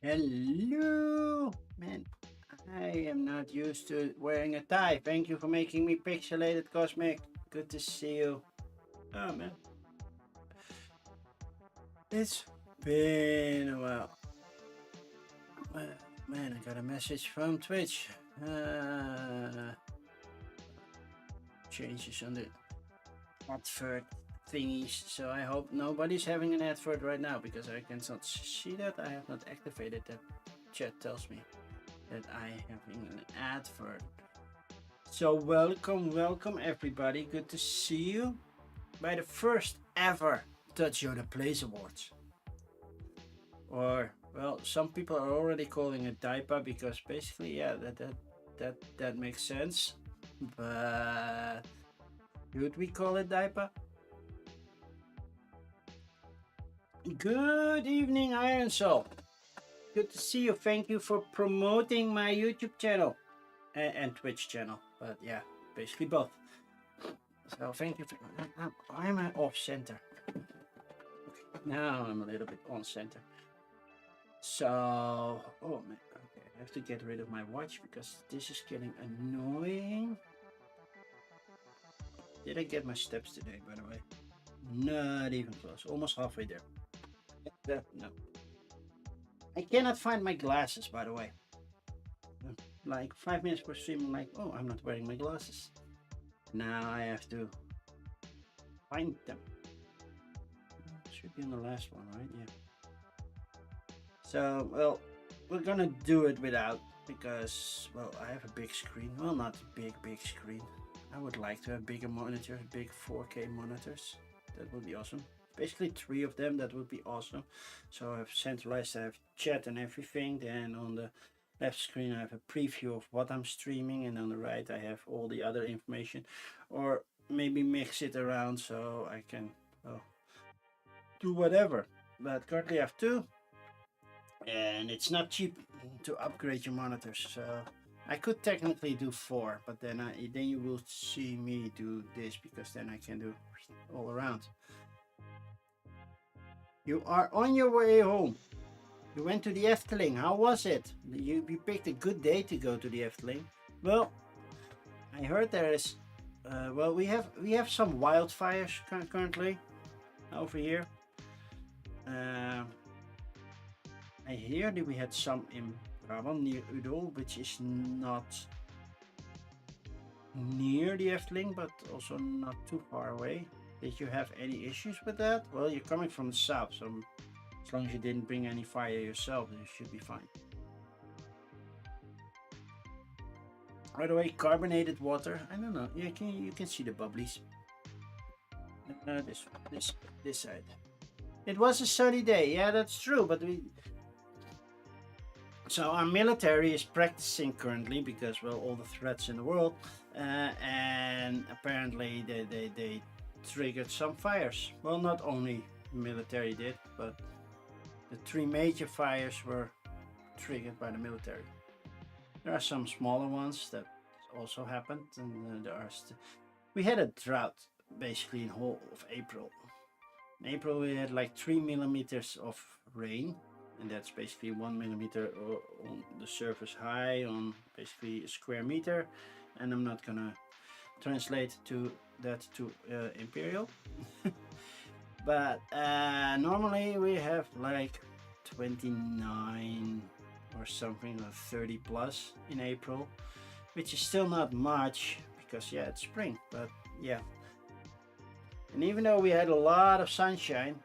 Hello, man. I am not used to wearing a tie. Thank you for making me pixelated, Cosmic. Good to see you. Oh, man. It's been a while. Man, I got a message from Twitch. Changes on the advert thingies. So I hope nobody's having an advert right now because I cannot see that. I have not activated that. Chat tells me that I am having an advert. So welcome everybody. Good to see you by the first ever DutchYoda Plays Awards. Or well, some people are already calling it DIPA because basically, yeah, that makes sense. But would we call it DIPA? Good evening, Iron Soul. Good to see you. Thank you for promoting my YouTube channel and Twitch channel. But yeah, basically both. So thank you. I'm off center. Now I'm a little bit on center. So, oh man, okay, I have to get rid of my watch because this is getting annoying. Did I get my steps today, by the way? Not even close. Almost halfway there. No. I cannot find my glasses, by the way. Like 5 minutes per stream, I'm like, oh, I'm not wearing my glasses. Now I have to find them. Should be on the last one, right? Yeah. So, well, we're gonna do it without because, well, I have a big screen. Well, not a big screen. I would like to have bigger monitors, big 4K monitors. That would be awesome. Basically 3 of them, that would be awesome. So I've centralized, I have chat and everything. Then on the left screen I have a preview of what I'm streaming, and on the right I have all the other information. Or maybe mix it around so I can, well, do whatever. But currently I have 2. And it's not cheap to upgrade your monitors, so I could technically do 4, but then you will see me do this because then I can do all around. You are on your way home. You went to the Efteling. How was it? You picked a good day to go to the Efteling. Well, I heard there is. Well, we have some wildfires currently over here. I hear that we had some in Brabant near Udo, which is not near the Efteling, but also not too far away. Did you have any issues with that? Well, you're coming from the south, so as long as you didn't bring any fire yourself, you should be fine. By the way, carbonated water. I don't know. You can see the bubblies. This side. It was a sunny day. Yeah, that's true. But so our military is practicing currently because, well, all the threats in the world, and apparently they triggered some fires. Well, not only military did, but the 3 major fires were triggered by the military. There are some smaller ones that also happened, and we had a drought basically in whole of April. In April we had like 3 millimeters of rain, and that's basically 1 millimeter on the surface high on basically a square meter, and I'm not gonna translate that to imperial. But normally we have like 29 or something, or 30 plus in April, which is still not much because, yeah, it's spring. But yeah, and even though we had a lot of sunshine,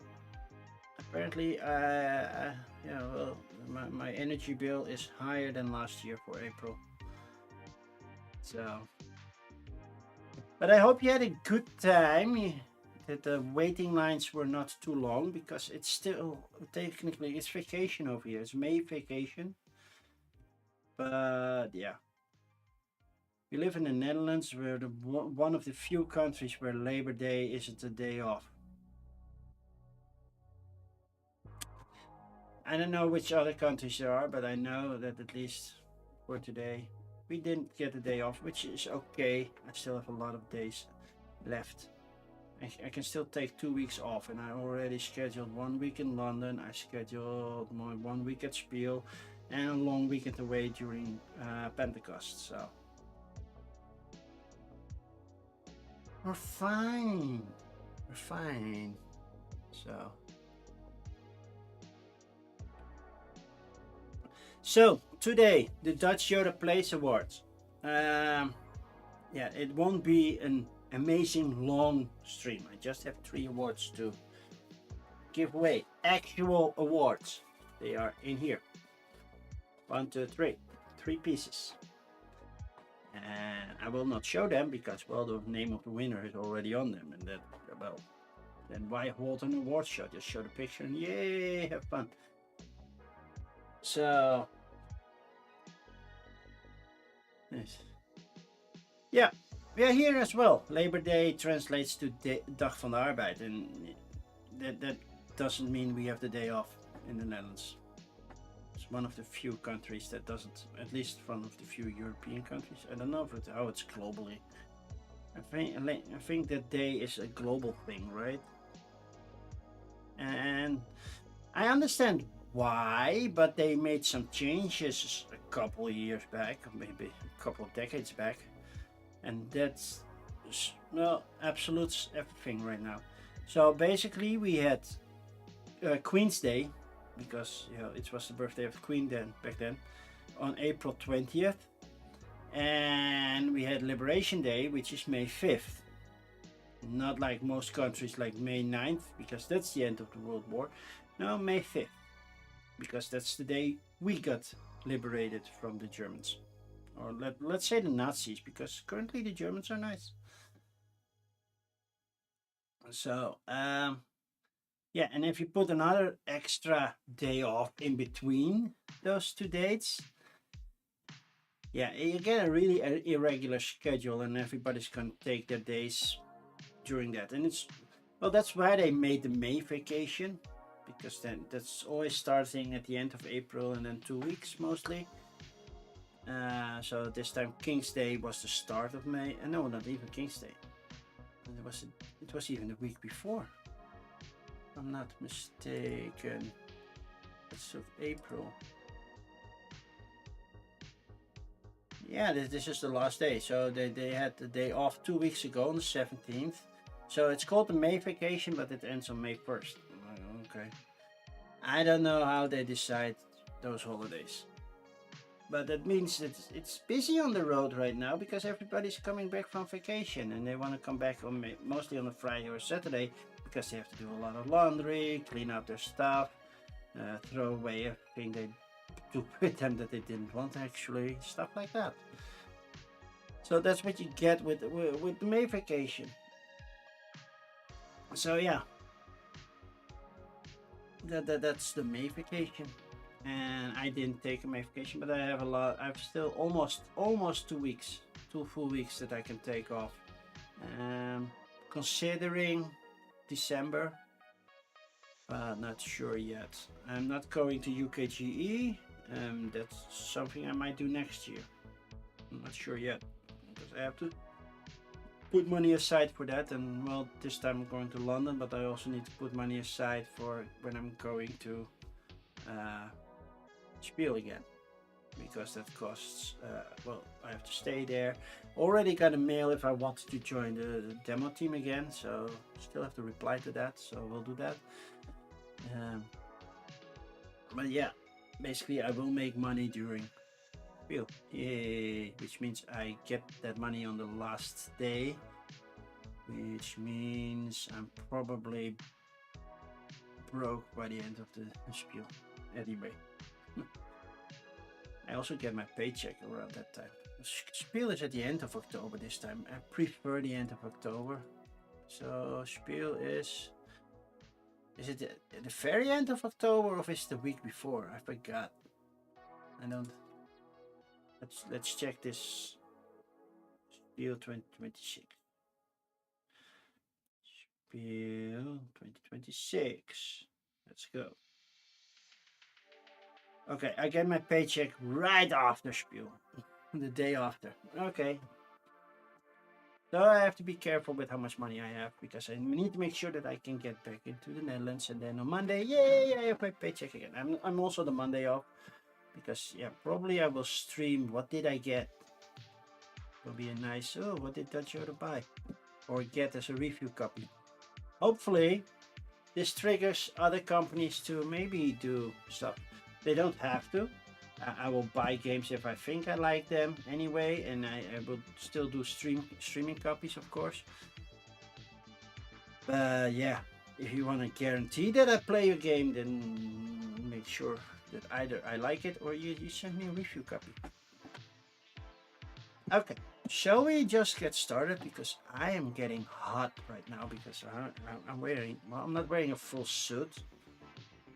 apparently yeah, well, my energy bill is higher than last year for April. So, but I hope you had a good time, that the waiting lines were not too long, because it's still technically it's vacation over here. It's May vacation. But yeah, we live in the Netherlands, where one of the few countries where Labor Day isn't a day off. I don't know which other countries there are, but I know that at least for today we didn't get a day off, which is okay. I still have a lot of days left. I can still take 2 weeks off, and I already scheduled 1 week in London. I scheduled my 1 week at Spiel, and a long weekend away during Pentecost. So we're fine. We're fine. So today, the DutchYoda Place Awards. Yeah, it won't be an amazing long stream. I just have 3 awards to give away. Actual awards. They are in here. 1, 2, 3. 3 pieces. And I will not show them because, well, the name of the winner is already on them. And that, well, then why hold an award show? Just show the picture and yay, have fun. So, yes. Yeah, we are here as well. Labor Day translates to Dag van de Arbeid, and that doesn't mean we have the day off in the Netherlands. It's one of the few countries that doesn't, at least one of the few European countries. I don't know how it's globally. I think that day is a global thing, right? And I understand why, but they made some changes a couple of years back, maybe a couple of decades back. And that's, well, absolute everything right now. So basically we had Queen's Day, because it was the birthday of the Queen back then, on April 20th. And we had Liberation Day, which is May 5th. Not like most countries like May 9th, because that's the end of the World War. No, May 5th, because that's the day we got liberated from the Germans. Or let's say the Nazis, because currently the Germans are nice. So, yeah, and if you put another extra day off in between those 2 dates, yeah, you get a really irregular schedule, and everybody's gonna take their days during that. And that's why they made the May vacation, because then that's always starting at the end of April and then 2 weeks mostly. So this time King's Day was the start of May, and no, not even King's Day. It was even the week before. If I'm not mistaken. It's of April. Yeah, this is the last day. So they had the day off 2 weeks ago on the 17th. So it's called the May vacation, but it ends on May 1st. Okay. I don't know how they decide those holidays. But that means it's busy on the road right now because everybody's coming back from vacation and they want to come back mostly on a Friday or Saturday because they have to do a lot of laundry, clean out their stuff, throw away everything they took with them that they didn't want actually, stuff like that. So that's what you get with the May vacation. So yeah, that's the May vacation. And I didn't take a May vacation, but I have I've still almost 2 weeks, 2 full weeks that I can take off. Considering December, but not sure yet. I'm not going to UKGE. That's something I might do next year. I'm not sure yet, because I have to put money aside for that. And well, this time I'm going to London, but I also need to put money aside for when I'm going to Spiel again, because that costs, well, I have to stay there. Already got a mail if I wanted to join the demo team again, so still have to reply to that, so we'll do that. But yeah, basically I will make money during Spiel, yay, which means I get that money on the last day, which means I'm probably broke by the end of the Spiel anyway. I also get my paycheck around that time. Spiel is at the end of October this time. I prefer the end of October. So Spiel is it the very end of October or is it the week before? I forgot. I don't. Let's check this. Spiel 2026. Spiel 2026. Let's go. Okay, I get my paycheck right after Spiel, the day after. Okay. So I have to be careful with how much money I have, because I need to make sure that I can get back into the Netherlands, and then on Monday, yay, I have my paycheck again. I'm also the Monday off, because yeah, probably I will stream. What did I get? Will be a nice, oh, what did DutchYoda buy or get as a review copy? Hopefully this triggers other companies to maybe do stuff. They don't have to. I will buy games if I think I like them anyway, and I will still do streaming copies, of course. But yeah, if you want to guarantee that I play your game, then make sure that either I like it or you send me a review copy. Okay, shall we just get started? Because I am getting hot right now, because I'm wearing, well, I'm not wearing a full suit.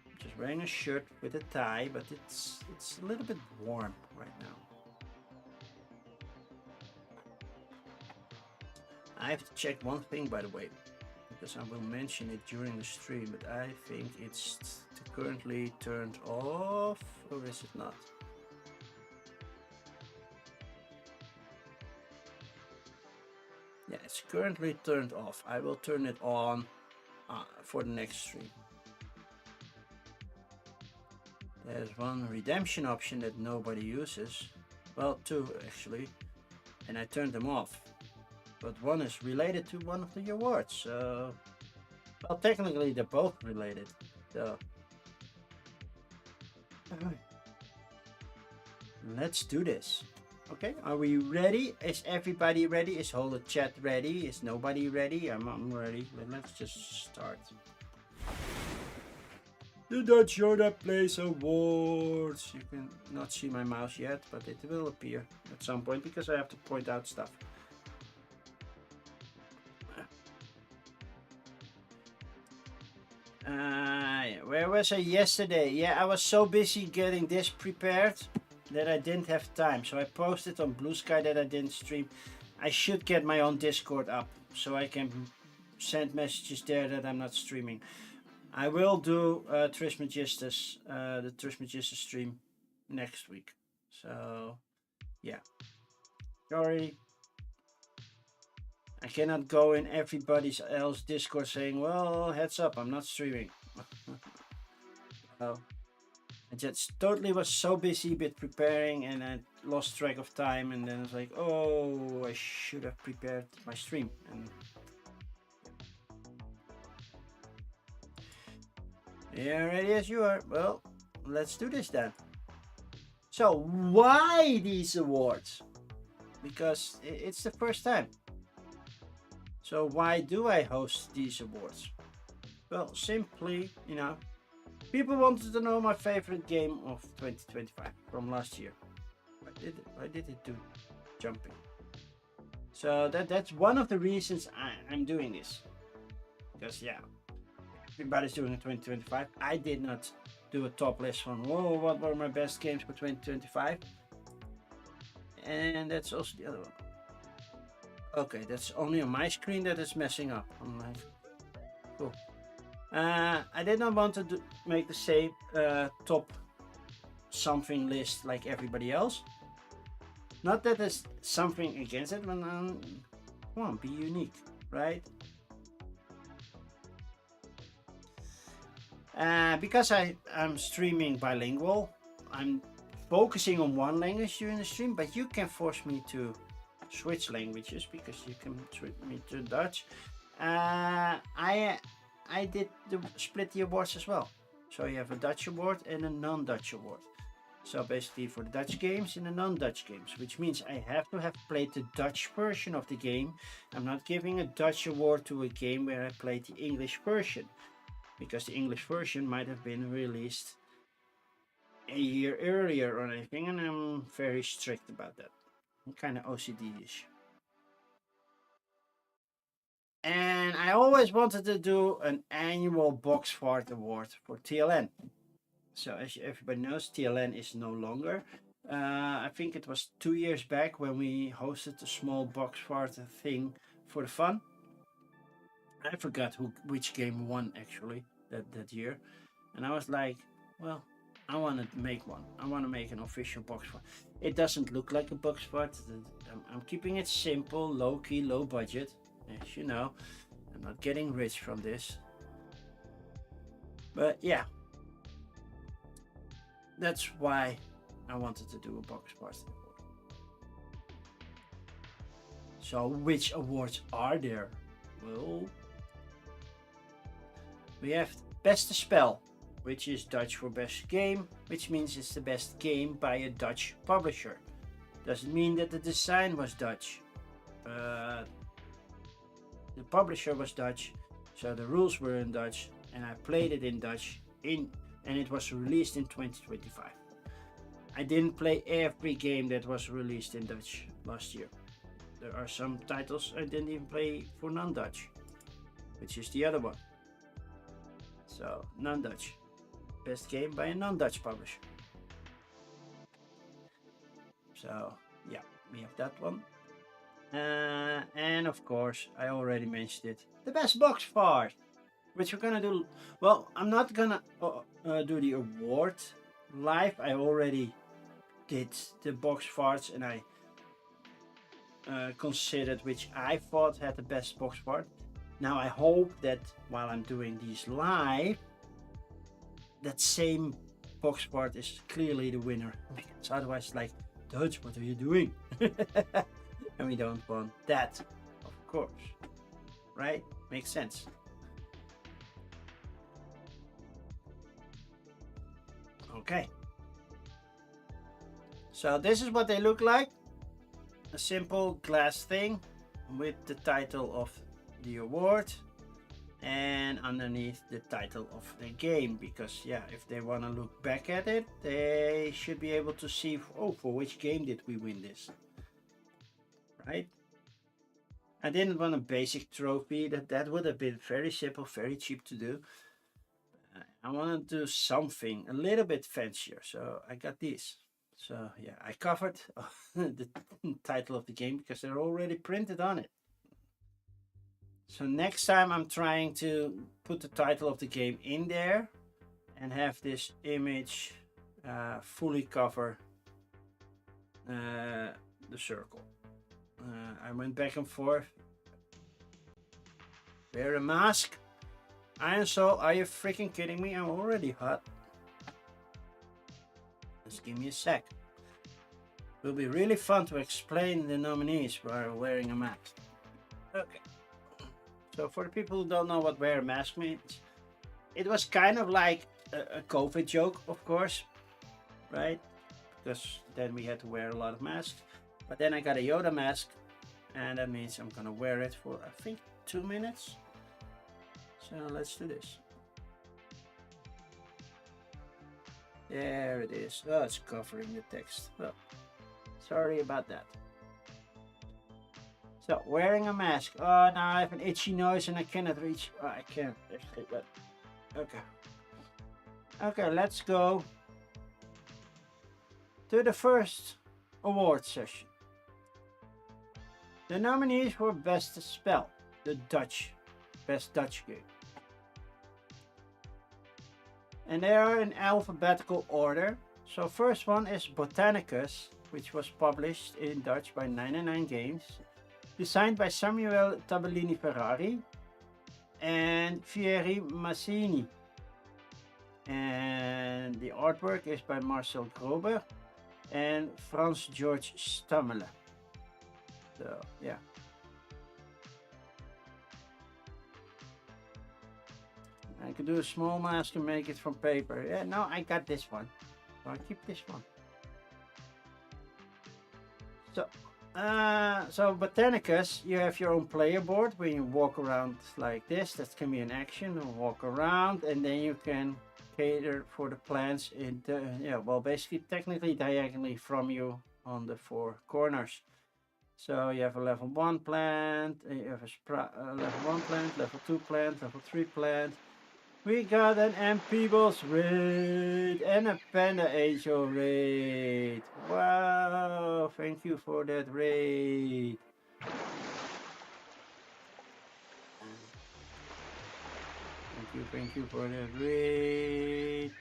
I'm just wearing a shirt with a tie, but it's a little bit warm right now. I have to check one thing, by the way, because I will mention it during the stream, but I think it's currently turned off, or is it not? Yeah, it's currently turned off. I will turn it on for the next stream. There's one redemption option that nobody uses. Well, two actually. And I turned them off. But one is related to one of the awards. So, well, technically they're both related. So, let's do this. Okay, are we ready? Is everybody ready? Is whole chat ready? Is nobody ready? I'm ready. Let's just start. The DutchYoda Plays Awards. You can not see my mouse yet, but it will appear at some point because I have to point out stuff. Where was I yesterday? Yeah, I was so busy getting this prepared that I didn't have time. So I posted on Blue Sky that I didn't stream. I should get my own Discord up so I can send messages there that I'm not streaming. I will do Trismegistus, the Trismegistus stream next week. So, yeah. Sorry. I cannot go in everybody else's Discord saying, well, heads up, I'm not streaming. So, I just totally was so busy with preparing, and I lost track of time, and then I was like, oh, I should have prepared my stream. And yeah, ready as you are. Well, let's do this then. So, why these awards? Because it's the first time. So why do I host these awards? Well, simply, you know, people wanted to know my favorite game of 2025 from last year. Why did it do jumping? So that's one of the reasons I'm doing this. Because yeah, everybody's doing it 2025. I did not do a top list from, whoa, what were my best games for 2025? And that's also the other one. Okay, that's only on my screen that is messing up. I'm like, cool. I did not want to make the same top something list like everybody else. Not that there's something against it, but come on, be unique, right? Because I'm streaming bilingual, I'm focusing on one language during the stream, but you can force me to switch languages because you can switch me to Dutch. I did split the awards as well. So you have a Dutch award and a non-Dutch award. So basically for the Dutch games and the non-Dutch games, which means I have to have played the Dutch version of the game. I'm not giving a Dutch award to a game where I played the English version, because the English version might have been released a year earlier or anything, and I'm very strict about that. I'm kind of OCD-ish. And I always wanted to do an annual box fart award for TLN. So as everybody knows, TLN is no longer. I think it was 2 years back when we hosted a small box fart thing for the fun. I forgot which game won actually that year. And I was like, well, I want to make one. I want to make an official box fart. It doesn't look like a box fart. I'm keeping it simple, low key, low budget. As you know, I'm not getting rich from this. But yeah, that's why I wanted to do a box fart. So which awards are there? Well, we have Beste Spel, which is Dutch for best game, which means it's the best game by a Dutch publisher. Doesn't mean that the design was Dutch, but the publisher was Dutch, so the rules were in Dutch, and I played it in Dutch, and it was released in 2025. I didn't play every game that was released in Dutch last year. There are some titles I didn't even play for non-Dutch, which is the other one. So, non-Dutch. Best game by a non-Dutch publisher. So, yeah, we have that one. And of course, I already mentioned it. The best box fart, which we're gonna do. Well, I'm not gonna do the award live. I already did the box farts, and I considered which I thought had the best box fart. Now I hope that while I'm doing these live, that same box fart is clearly the winner. Because otherwise, like, Dutch, what are you doing? And we don't want that, of course. Right? Makes sense. Okay. So this is what they look like. A simple glass thing with the title of the award, and underneath the title of the game, because yeah, if they want to look back at it, they should be able to see, oh, for which game did we win this, right? I didn't want a basic trophy. That would have been very simple, very cheap to do. I want to do something a little bit fancier, so I got these. So yeah, I covered the title of the game because they're already printed on it. So next time I'm trying to put the title of the game in there and have this image fully cover the circle. I went back and forth. Wear a mask. Iron Soul, are you freaking kidding me? I'm already hot. Just give me a sec. It will be really fun to explain the nominees while wearing a mask. Okay. So for the people who don't know what wear a mask means, it was kind of like a COVID joke, of course, right? Because then we had to wear a lot of masks. But then I got a Yoda mask, and that means I'm gonna wear it for, I think, 2 minutes. So let's do this. There it is. Oh, it's covering the text. Oh, sorry about that. So, wearing a mask. Oh, now I have an itchy nose and I cannot reach. Oh, I can't actually, but okay. Okay, let's go to the first award session. The nominees were Best Spell, the best Dutch game. And they are in alphabetical order. So first one is Botanicus, which was published in Dutch by 99 Games. Designed by Samuele Tabellini Ferrari and Thierry Massini. And the artwork is by Marcel Grober and Frans George Stammele. So, yeah. I could do a small mask and make it from paper. Yeah, no, I got this one. So I keep this one. So Botanicus, you have your own player board where you walk around like this. That can be an action, or walk around, and then you can cater for the plants in the, yeah, well, basically technically diagonally from you on the 4 corners. So you have a level 1 plant, you have a level 1 plant, level 2 plant, level 3 plant. We got an M. Peebles raid and a Panda Angel raid. Wow, thank you for that raid. Thank you for that raid.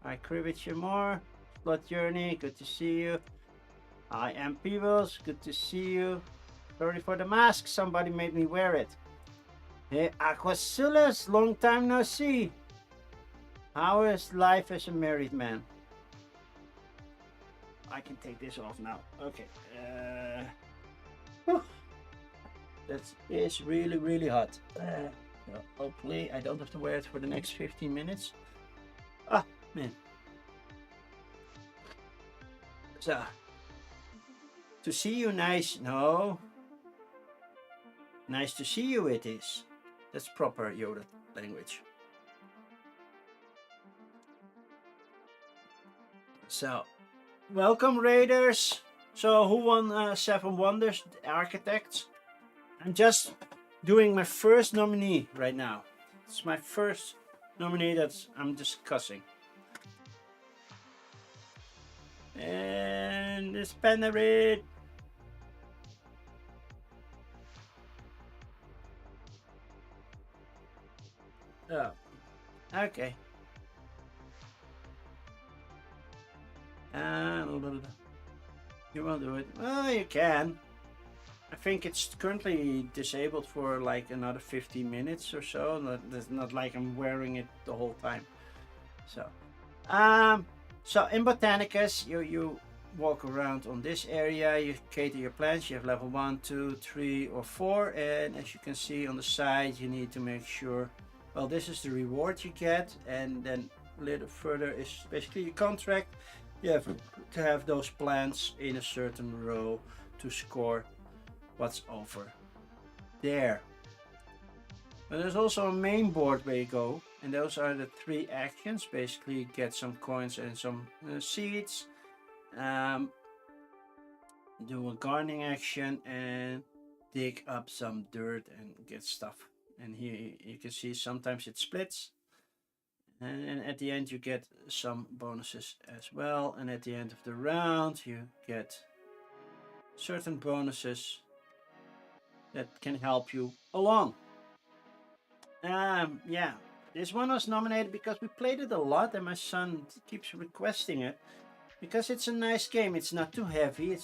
Hi Krivic more. Blood Journey, good to see you. I am Peebles, good to see you. Sorry for the mask, somebody made me wear it. Hey Aquasulas, long time no see. How is life as a married man? I can take this off now. Okay. That is really, really hot. So hopefully I don't have to wear it for the next 15 minutes. Ah, man. So, to see you nice. No. Nice to see you it is. That's proper Yoda language. So, welcome Raiders. So, who won 7 Wonders? The Architects. I'm just doing my first nominee right now. It's my first nominee that I'm discussing. And this Panarid. Oh, okay. You won't do it. Well, you can. I think it's currently disabled for like another 15 minutes or so. It's not like I'm wearing it the whole time. So in Botanicus, you walk around on this area, you cater your plants, you have level 1, 2, 3 or 4, and as you can see on the side you need to make sure, well, this is the reward you get, and then a little further is basically your contract. You have to have those plants in a certain row to score what's over there. But there's also a main board where you go, and those are the 3 actions. Basically get some coins and some seeds, do a gardening action, and dig up some dirt and get stuff. And here you can see sometimes it splits, and at the end you get some bonuses as well, and at the end of the round you get certain bonuses that can help you along. Yeah, this one was nominated because we played it a lot and my son keeps requesting it because it's a nice game. It's not too heavy.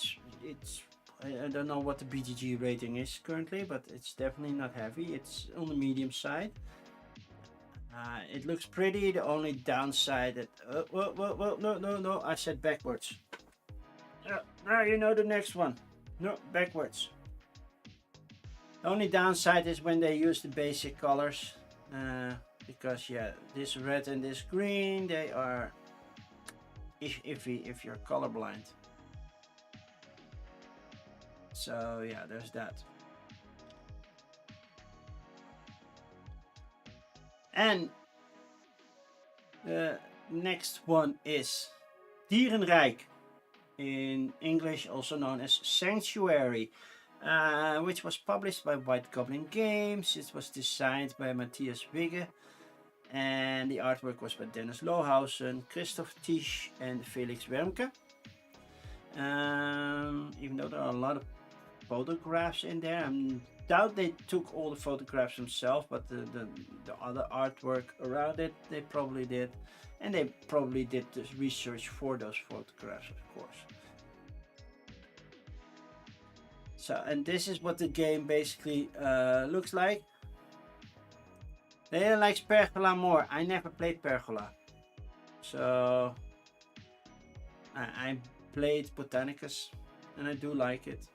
I don't know what the BGG rating is currently, but it's definitely not heavy. It's on the medium side. It looks pretty. The only downside that no, I said backwards. Now you know the next one. No, backwards. The only downside is when they use the basic colors, because yeah, this red and this green, they are iffy if you're colorblind. So yeah, there's that. And the next one is Dierenrijk, in English also known as Sanctuary, which was published by White Goblin Games. It was designed by Matthias Wigge, and the artwork was by Dennis Lohausen, Christoph Tisch and Felix Wermke. Even though there are a lot of photographs in there, I doubt they took all the photographs themselves, but the other artwork around it they probably did, and they probably did this research for those photographs, of course. So, and this is what the game basically looks like. They likes Pergola more. I never played Pergola, so I played Botanicus, and I do like it.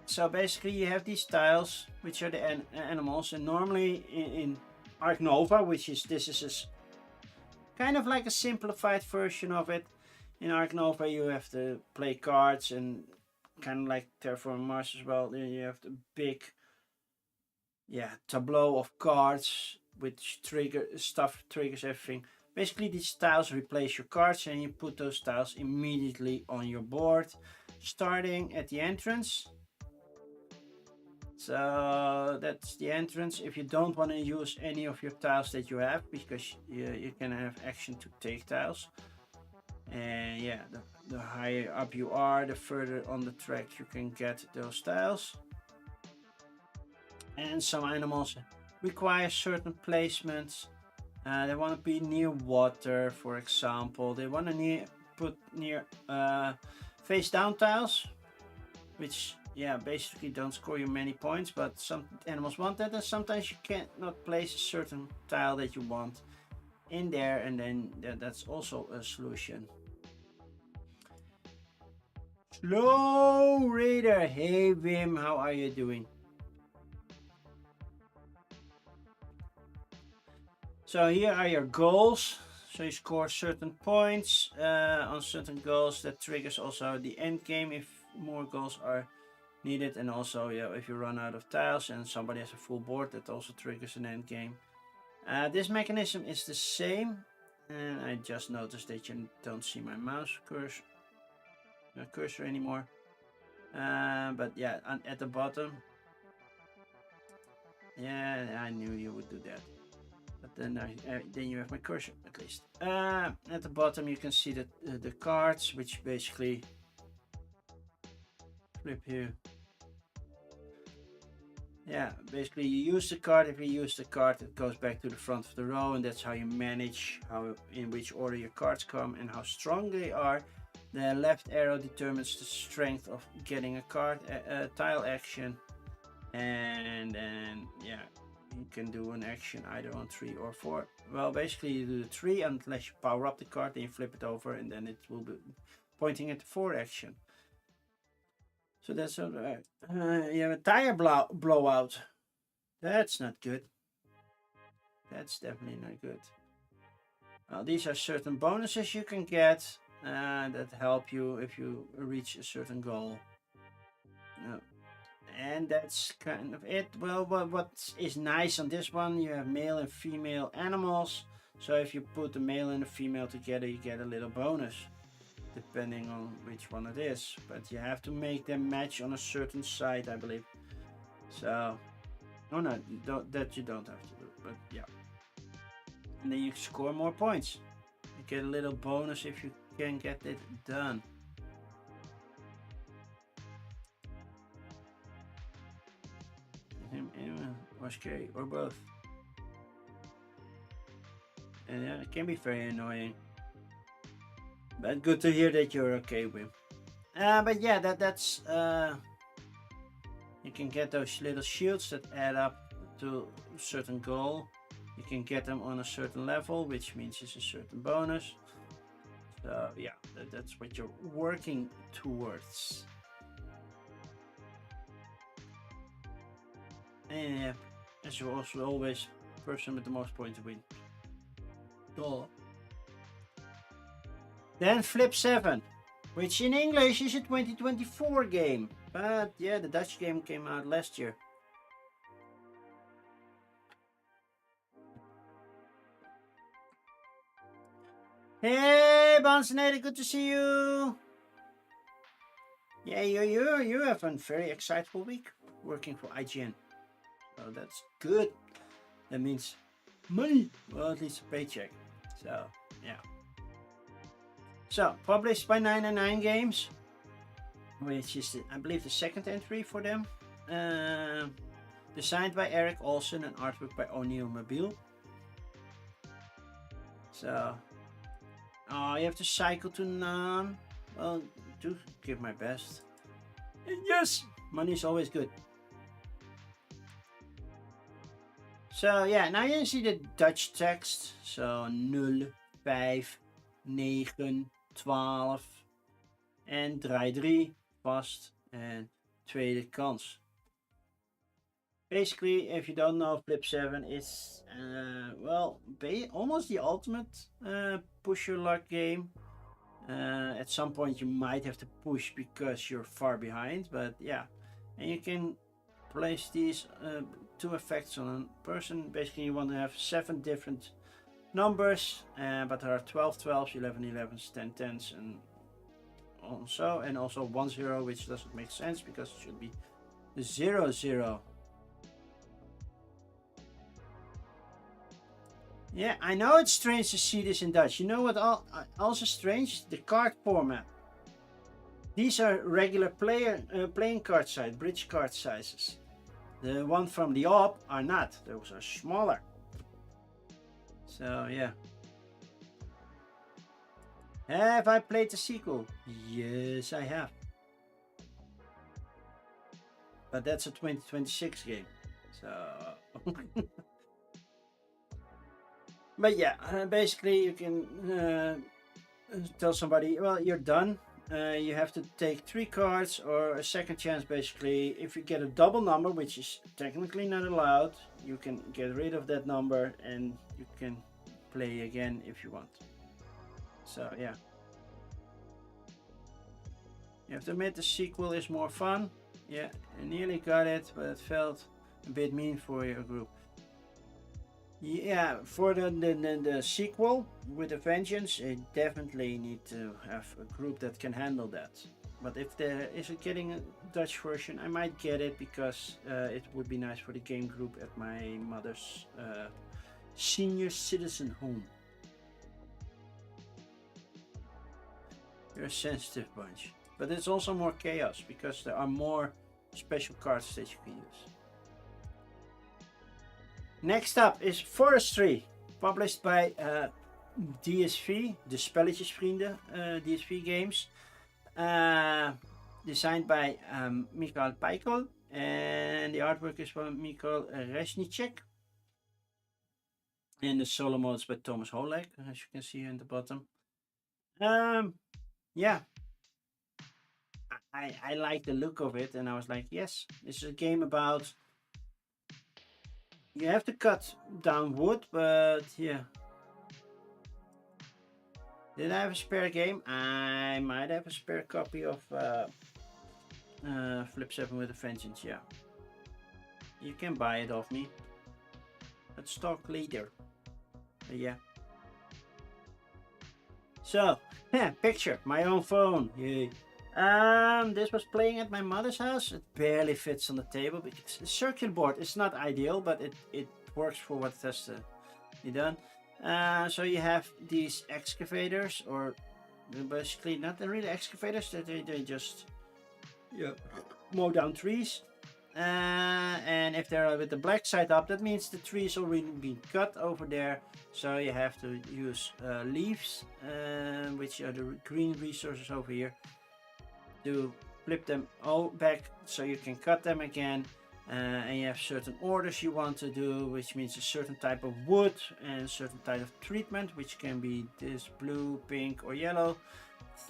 So basically you have these tiles, which are the animals, and normally in Ark Nova, this is kind of like a simplified version of it. In Ark Nova you have to play cards, and kind of like Terraforming Mars as well, you have the big tableau of cards which triggers everything. Basically these tiles replace your cards, and you put those tiles immediately on your board, starting at the entrance. So that's the entrance. If you don't want to use any of your tiles that you have, because you can have action to take tiles, and yeah, the higher up you are, the further on the track you can get those tiles. And some animals require certain placements They want to be near water, for example. They want to put near face down tiles, which, yeah, basically don't score you many points, but some animals want that, and sometimes you cannot place a certain tile that you want in there, and then that's also a solution. Slow Raider, hey Wim, how are you doing? So here are your goals. So you score certain points on certain goals. That triggers also the end game if more goals are needed, and also, yeah, if you run out of tiles and somebody has a full board, that also triggers an end game. This mechanism is the same, and I just noticed that you don't see my mouse cursor anymore. But yeah, at the bottom, yeah, I knew you would do that. But then you have my cursor at least. At the bottom you can see the cards, which basically flip here. Yeah, basically you use the card. If you use the card, it goes back to the front of the row, and that's how you manage in which order your cards come and how strong they are. The left arrow determines the strength of getting a card, tile action, and then, yeah, you can do an action either on 3 or 4. Well, basically you do the 3 unless you power up the card, then you flip it over, and then it will be pointing at the 4 action. So that's alright. You have a tire blowout. That's not good. That's definitely not good. Well, these are certain bonuses you can get that help you if you reach a certain goal. And that's kind of it. Well, what is nice on this one, you have male and female animals. So if you put the male and the female together, you get a little bonus, depending on which one it is. But you have to make them match on a certain side, I believe. So, oh no, that you don't have to do, but yeah. And then you score more points. You get a little bonus if you can get it done. Or scary, or both. And yeah, it can be very annoying. But good to hear that you're okay with. But yeah, that's you can get those little shields that add up to a certain goal. You can get them on a certain level, which means it's a certain bonus. So yeah, that's what you're working towards. And yeah, as you also always, person with the most points win. Cool. Then Flip 7, which in English is a 2024 game. But yeah, the Dutch game came out last year. Hey, Bonsonator, good to see you. Yeah, you have a very excitable week working for IGN. So that's good. That means money. Well, at least a paycheck. So, yeah. So, published by 999 Games, which is, I believe, the second entry for them. Designed by Eric Olsen and artwork by O'Neill Mobile. So, oh, you have to cycle to none. Well, do give my best. And yes, money is always good. So yeah, now you see the Dutch text. So 0, 5, 9, 12 en draai 3 vast en tweede kans. Basically, if you don't know, Flip 7 is well, almost the ultimate push your luck game. At some point you might have to push because you're far behind, but yeah, and you can place these 2 effects on a person. Basically, you want to have 7 different numbers, but there are 12 12s, 11 11s, 10 10s, and also 1 0, which doesn't make sense because it should be 0 0. Yeah, I know it's strange to see this in Dutch. You know what also strange? The card format. These are regular playing card size, bridge card sizes. The one from the op are not. Those are smaller. So yeah. Have I played the sequel? Yes, I have. But that's a 2026 game. So but yeah, basically you can tell somebody, well, you're done. You have to take 3 cards or a second chance. Basically, if you get a double number, which is technically not allowed, you can get rid of that number and you can play again if you want. So yeah, you have to admit the sequel is more fun. Yeah, I nearly got it, but it felt a bit mean for your group. Yeah, for the sequel with a vengeance, I definitely need to have a group that can handle that. But if there is getting a Dutch version, I might get it because it would be nice for the game group at my mother's senior citizen home. You're a sensitive bunch. But it's also more chaos because there are more special cards that you can use. Next up is Forestry, published by DSV, de Spelletjesvrienden, DSV Games. Designed by Michael Peikel, and the artwork is by Michael Resnicek. And the solo mode is by Thomas Holek, as you can see in the bottom. Yeah, I like the look of it, and I was like, yes, this is a game about. You have to cut down wood, but yeah. Did I have a spare game? I might have a spare copy of Flip 7 with a Vengeance, yeah. You can buy it off me. Let's talk later. Yeah. So, picture, my own phone. Yay. This was playing at my mother's house. It barely fits on the table because the circuit board is not ideal, but it works for what it has to be done. So you have these excavators, or basically not really excavators, they just mow down trees. And if they're with the black side up, that means the tree is already been cut over there. So you have to use leaves, which are the green resources over here, to flip them all back so you can cut them again. And you have certain orders you want to do, which means a certain type of wood and a certain type of treatment, which can be this blue, pink or yellow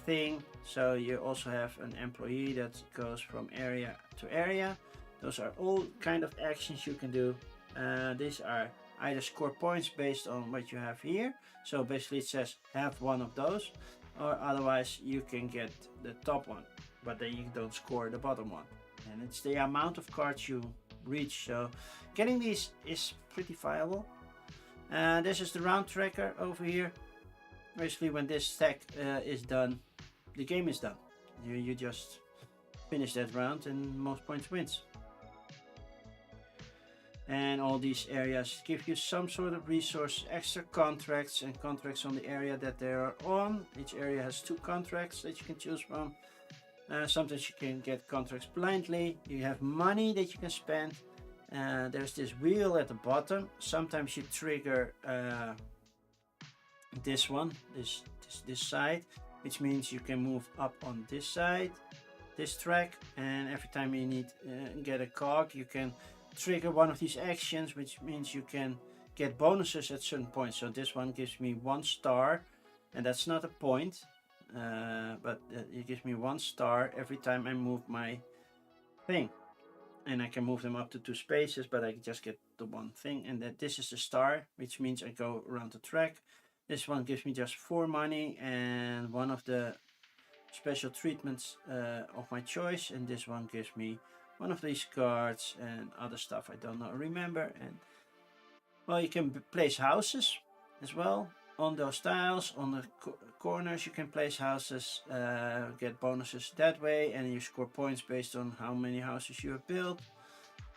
thing. So you also have an employee that goes from area to area. Those are all kind of actions you can do. These are either score points based on what you have here. So basically it says have one of those, or otherwise you can get the top one, but then you don't score the bottom one. And it's the amount of cards you reach. So getting these is pretty viable. This is the round tracker over here. Basically when this stack is done, the game is done. You just finish that round and most points wins. And all these areas give you some sort of resource, extra contracts and contracts on the area that they are on. Each area has 2 contracts that you can choose from. Sometimes you can get contracts blindly. You have money that you can spend. There's this wheel at the bottom. Sometimes you trigger this one, this side, which means you can move up on this side, this track, and every time you need get a cog, you can trigger one of these actions, which means you can get bonuses at certain points. So this one gives me 1 star, and that's not a point. But it gives me 1 star every time I move my thing, and I can move them up to 2 spaces, but I just get the 1 thing. And that this is the star, which means I go around the track. This one gives me just 4 money and one of the special treatments of my choice, and this one gives me one of these cards and other stuff I don't know, remember. And well, you can place houses as well. On those tiles, on the corners, you can place houses, get bonuses that way, and you score points based on how many houses you have built.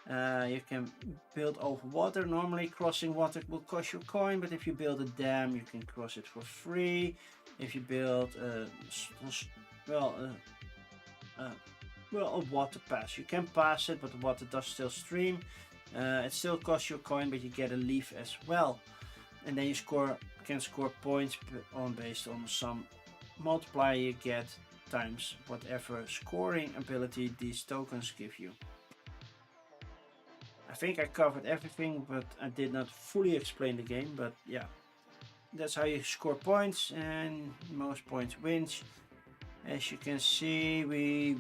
You can build over water. Normally crossing water will cost you a coin, but if you build a dam, you can cross it for free. If you build a water pass, you can pass it, but the water does still stream. It still costs you a coin, but you get a leaf as well. and then you can score points based on some multiplier you get times whatever scoring ability these tokens give you. I think I covered everything, but I did not fully explain the game. But yeah, that's how you score points, and most points wins. As you can see, we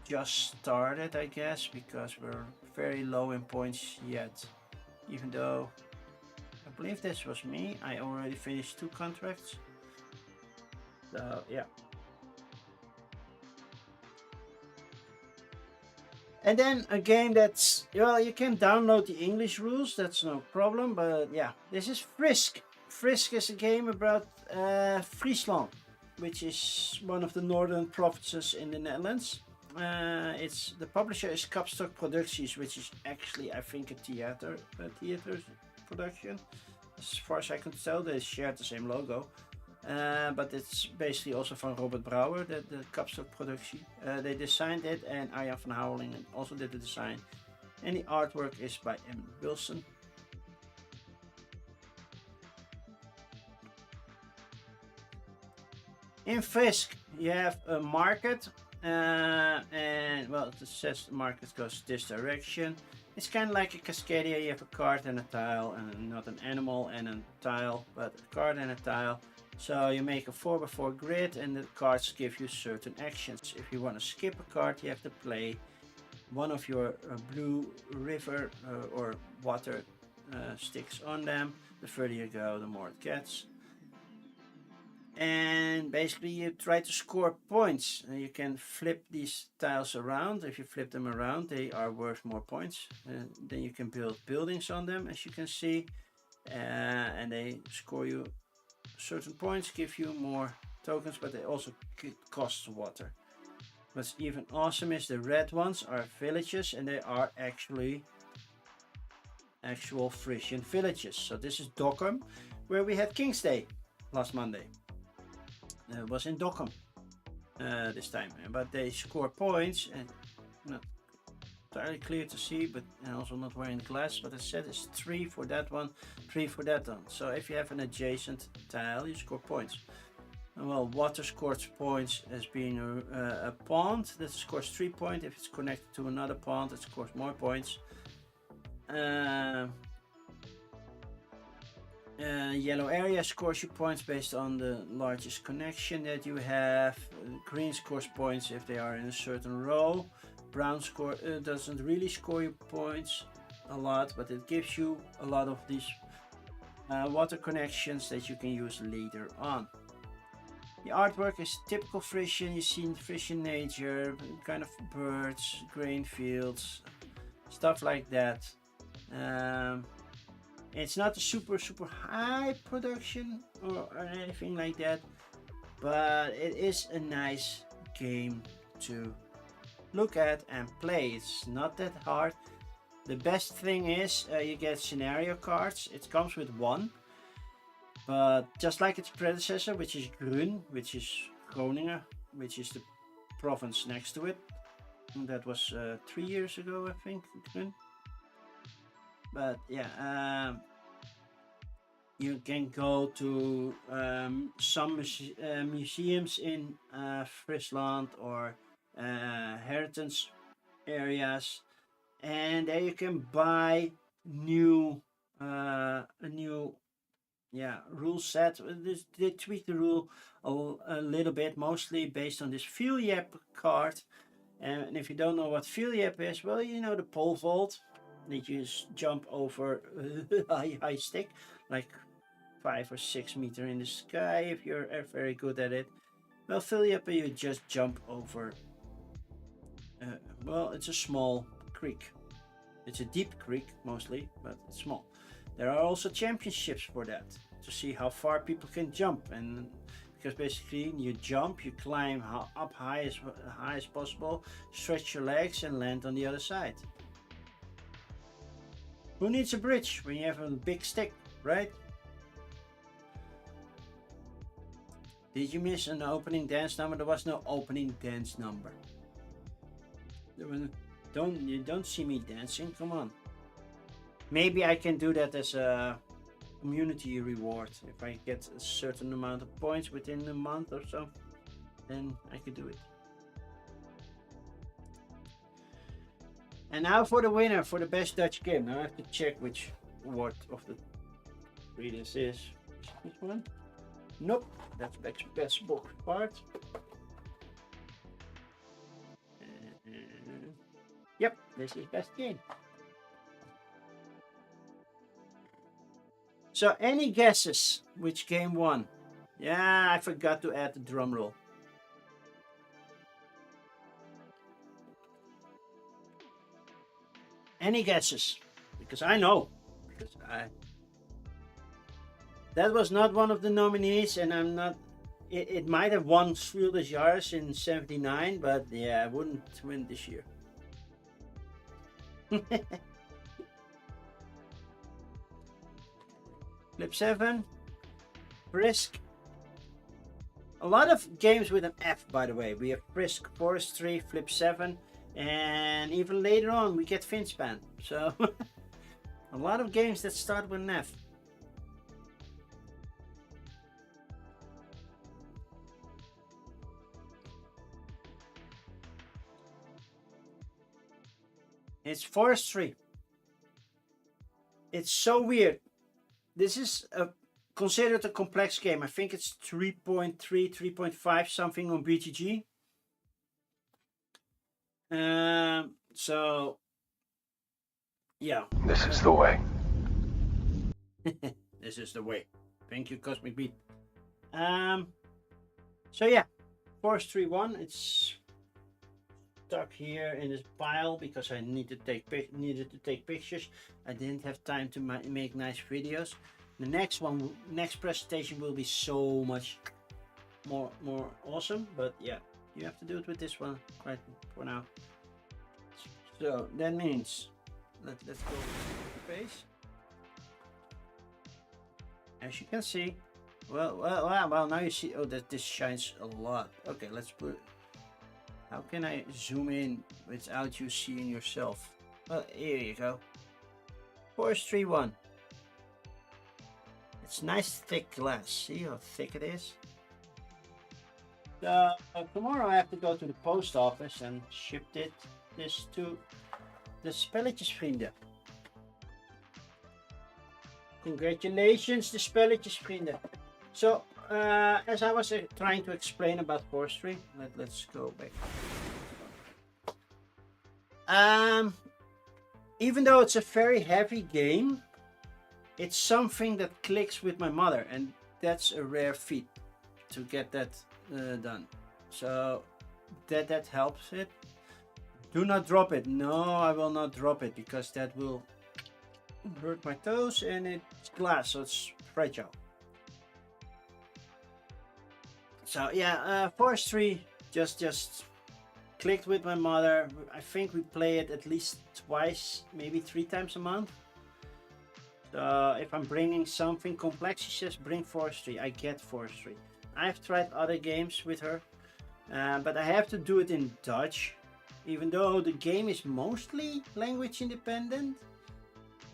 just started, I guess, because we're very low in points yet. Even though I believe this was me, I already finished 2 contracts. So yeah. And then a game that's, well, you can download the English rules, that's no problem, but yeah, this is Frisk. Frisk is a game about Friesland, which is one of the northern provinces in the Netherlands. The publisher is Kapstok Producties, which is actually, I think, a theater production. As far as I can tell, they shared the same logo. But it's basically also from Robert Brouwer, the Kapstok Productie. They designed it, and Arjan van Houwelingen also did the design. And the artwork is by M. Wilson. In Frisk, you have a market, and well, it says the market goes this direction. It's kind of like a Cascadia. You have a card and a tile, and not an animal and a tile, but a card and a tile. So you make a 4x4 grid, and the cards give you certain actions. If you want to skip a card, you have to play one of your blue river or water sticks on them. The further you go, the more it gets. And basically you try to score points. You can flip these tiles around. If you flip them around, they are worth more points. Then you can build buildings on them, as you can see, and they score you certain points, give you more tokens, but they also cost water. What's even awesome is the red ones are villages, and they are actually actual Frisian villages. So this is Dokkum, where we had King's Day last Monday. It was in Dokkum this time, but they score points, and not entirely clear to see, but also not wearing glass, but it said it's 3 for that one, 3 for that one. So if you have an adjacent tile, you score points. And well, water scores points as being a pond that scores 3 points. If it's connected to another pond, it scores more points. Yellow area scores you points based on the largest connection that you have. Green scores points if they are in a certain row. Brown score doesn't really score you points a lot, but it gives you a lot of these water connections that you can use later on. The artwork is typical Frisian. You see Frisian nature, kind of birds, grain fields, stuff like that. It's not a super high production or anything like that, but it is a nice game to look at and play. It's not that hard. The best thing is you get scenario cards. It comes with 1, but just like its predecessor, which is Grun, which is Groningen, which is the province next to it. And that was 3 years ago, I think, Grun. But yeah, you can go to some museums in Friesland or heritage areas, and there you can buy a new rule set. They tweak the rule a little bit, mostly based on this Filjep card. And if you don't know what Filjep is, well, you know the pole vault. That you jump over a high stick, like 5 or 6 meters in the sky if you're very good at it. Well, Filjep, you just jump over. Well, it's a small creek. It's a deep creek mostly, but it's small. There are also championships for that, to see how far people can jump, and because basically you jump, you climb up high as possible, stretch your legs and land on the other side. Who needs a bridge when you have a big stick, right? Did you miss an opening dance number? There was no opening dance number. You don't see me dancing, come on. Maybe I can do that as a community reward. If I get a certain amount of points within a month or so, then I could do it. And now for the winner for the best Dutch game. Now I have to check which award of the three this is. Is this one? Nope, that's best book part. Yep, this is best game. So any guesses which game won? Yeah, I forgot to add the drum roll. Any guesses? Because I know. Because that was not one of the nominees, and I'm not. It might have won Swedish Jars in '79, but yeah, I wouldn't win this year. Flip 7, Frisk. A lot of games with an F, by the way. We have Frisk, Forestry, Flip 7, and even later on we get Finspan. So a lot of games that start with an F. It's Forestry. It's so weird. This is considered a complex game. I think it's 3.3, 3.5 something on BGG. So, yeah. This is the way. This is the way. Thank you, Cosmic Beat. So yeah, Forestry 1. It's stuck here in this pile because I needed to take pictures. I didn't have time to make nice videos. The next presentation will be so much more awesome, but yeah, you have to do it with this one right for now. So that means let's go to the face. As you can see, well now you see, oh, that this shines a lot. Okay, let's put. How can I zoom in without you seeing yourself? Well, here you go. Forestry 1. It's nice thick glass. See how thick it is? Tomorrow I have to go to the post office and ship this to the Spelletjesvrienden. Congratulations, the Spelletjesvrienden. So, as I was trying to explain about Forestry, let's go back. Even though it's a very heavy game, it's something that clicks with my mother, and that's a rare feat to get that done. So that helps it. Do not drop it. No, I will not drop it because that will hurt my toes, and it's glass, so it's fragile. So yeah, Forestry just clicked with my mother. I think we play it at least twice, maybe 3 times a month. So if I'm bringing something complex, she says bring Forestry. I get Forestry. I've tried other games with her, but I have to do it in Dutch, even though the game is mostly language independent.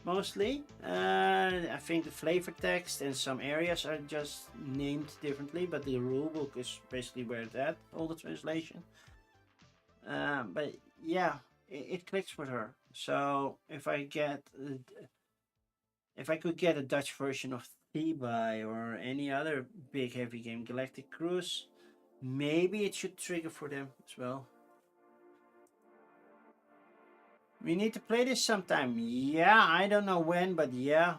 Mostly, I think the flavor text and some areas are just named differently, but the rule book is basically where it's at, all the translation. But yeah, it clicks with her. So if I could get a Dutch version of T-Buy or any other big heavy game, Galactic Cruise, maybe it should trigger for them as well. We need to play this sometime. Yeah, I don't know when, but yeah.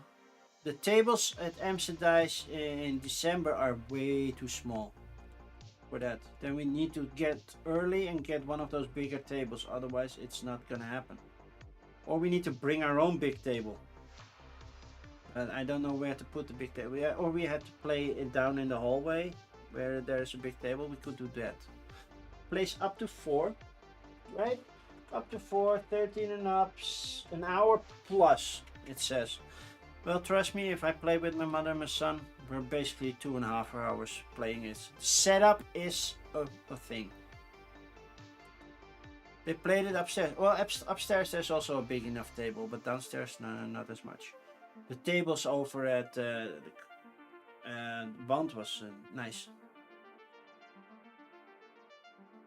The tables at Amsterdam in December are way too small for that. Then we need to get early and get one of those bigger tables, otherwise it's not gonna happen. Or we need to bring our own big table. But I don't know where to put the big table. Yeah, or we had to play it down in the hallway where there's a big table. We could do that. Place up to 4, right? Up to 4, 13 and up, an hour plus, it says. Well, trust me, if I play with my mother and my son, we're basically 2.5 hours playing it. Setup is a thing. They played it upstairs. Well, upstairs there's also a big enough table, but downstairs, no, not as much. The tables over at the Band was nice.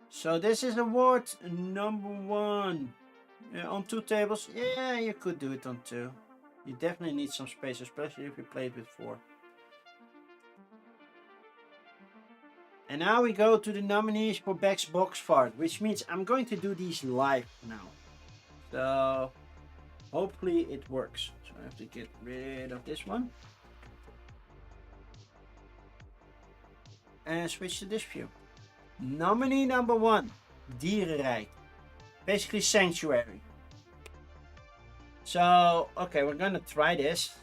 So this is award number 1. On 2 tables, yeah, you could do it on 2. You definitely need some space, especially if you played with 4. And now we go to the nominees for Best Box Fart, which means I'm going to do these live now. So hopefully it works. So I have to get rid of this one. And switch to this view. Nominee number 1, Dierenrijk. Basically Sanctuary. So, okay, we're gonna try this.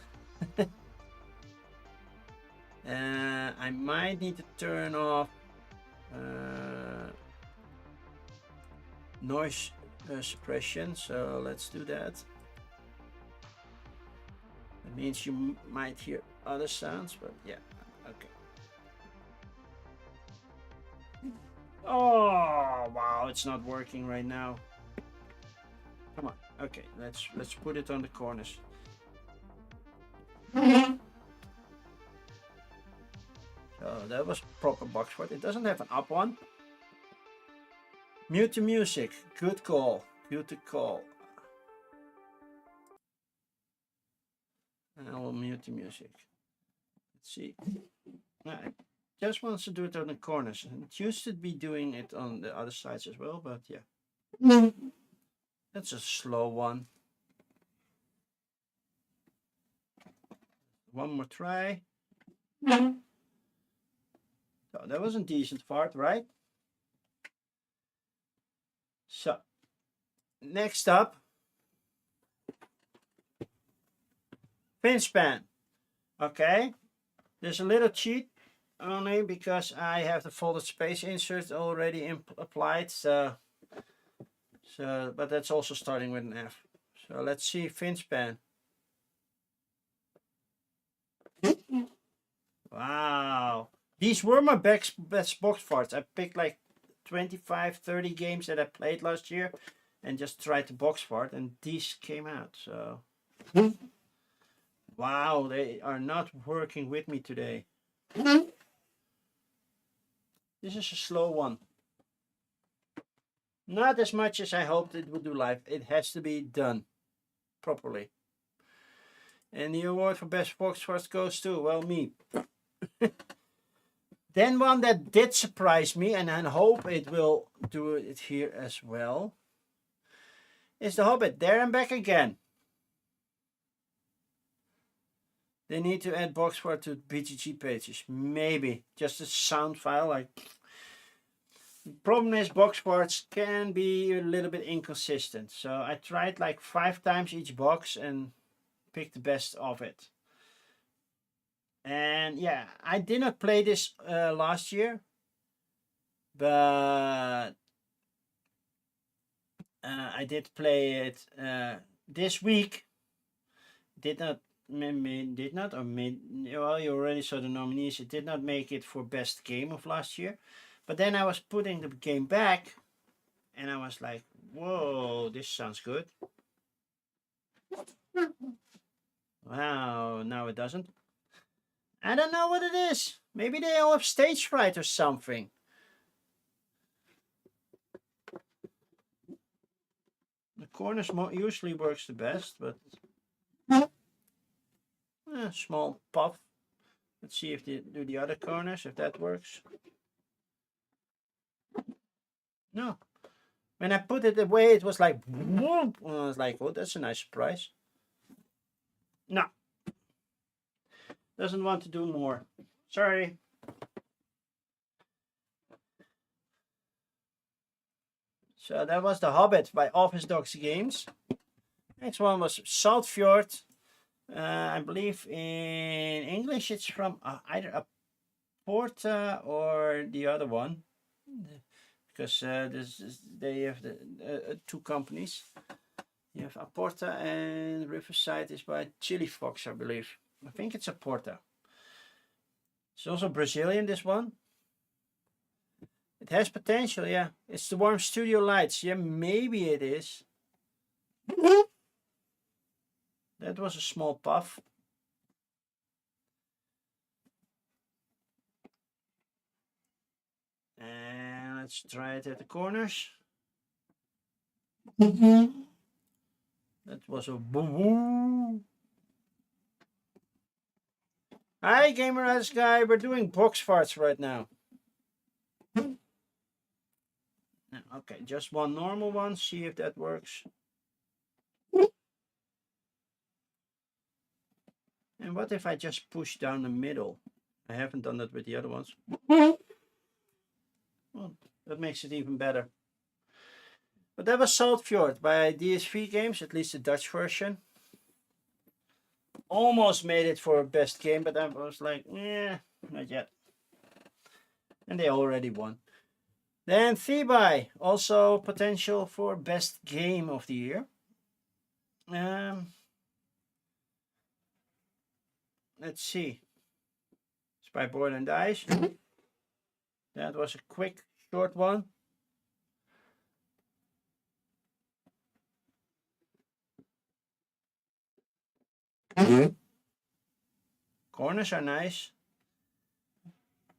I might need to turn off noise suppression, so let's do that. That means you might hear other sounds, but yeah, okay. Oh wow, it's not working right now. Come on, okay, let's put it on the corners. So that was proper box fart. It doesn't have an up one. Mute the music. Good call. Good call. And I will mute the music. Let's see. I just wants to do it on the corners. And it used to be doing it on the other sides as well, but yeah. That's a slow one. One more try. So that was a decent fart, right? So, next up, Finspan. Okay, there's a little cheat only because I have the folded space insert already applied. So, but that's also starting with an F. So let's see Finspan. Wow. These were my best box farts. I picked like 25, 30 games that I played last year and just tried to box fart, and these came out. So, wow, they are not working with me today. This is a slow one. Not as much as I hoped it would do live. It has to be done properly. And the award for best box fart goes to, well, me. Then one that did surprise me, and I hope it will do it here as well, is The Hobbit. There and back again. They need to add box fart to BGG pages. Maybe. Just a sound file. Like. The problem is box farts can be a little bit inconsistent. So I tried like 5 times each box and picked the best of it. And yeah, I did not play this last year, but I did play it this week. Well, you already saw the nominees. It did not make it for best game of last year, but then I was putting the game back, and I was like, "Whoa, this sounds good." Wow, now it doesn't. I don't know what it is. Maybe they all have stage fright or something. The corners usually works the best, but small puff. Let's see if they do the other corners, if that works. No. When I put it away, it was like, whoop. I was like, oh, that's a nice surprise. No. Doesn't want to do more. Sorry. So that was The Hobbit by Office Dogs Games. Next one was Saltfjord. I believe in English it's from either a Porta or the other one. Because they have the 2 companies. You have Aporta, and Riverside is by Chili Fox, I believe. I think it's Aporta. It's also Brazilian, this one. It has potential, yeah. It's the Warm Studio Lights. Yeah, maybe it is. That was a small puff. Let's try it at the corners. That was a boo-boo. Hi, Gamer Eyes Guy. We're doing box farts right now. Okay, just one normal one. See if that works. And what if I just push down the middle? I haven't done that with the other ones. Well, that makes it even better. But that was Saltfjord by DSV Games, at least the Dutch version. Almost made it for best game, but I was like, yeah, not yet. And they already won. Then Thebai, also potential for best game of the year. Let's see. It's by Board and Dice. That was a quick, short one. Corners are nice.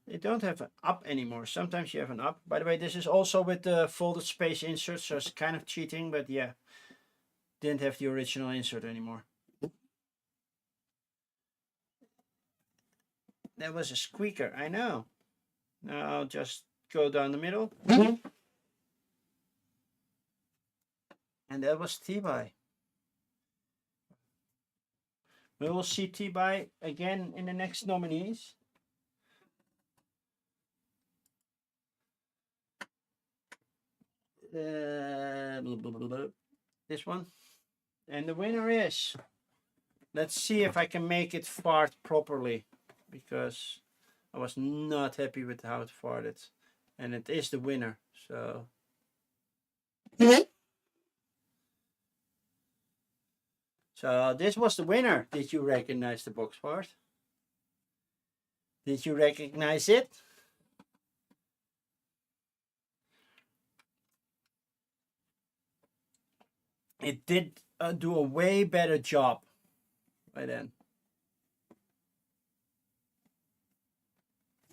They don't have an up anymore. Sometimes you have an up. By the way, this is also with the folded space insert, so it's kind of cheating, but yeah. Didn't have the original insert anymore. That was a squeaker, I know. Now I'll just go down the middle. And that was T-Buy. We will see T-Buy again in the next nominees. This one. And the winner is... Let's see if I can make it fart properly. Because I was not happy with how it farted. And it is the winner. So... So this was the winner. Did you recognize the box fart? Did you recognize it? It did do a way better job by then.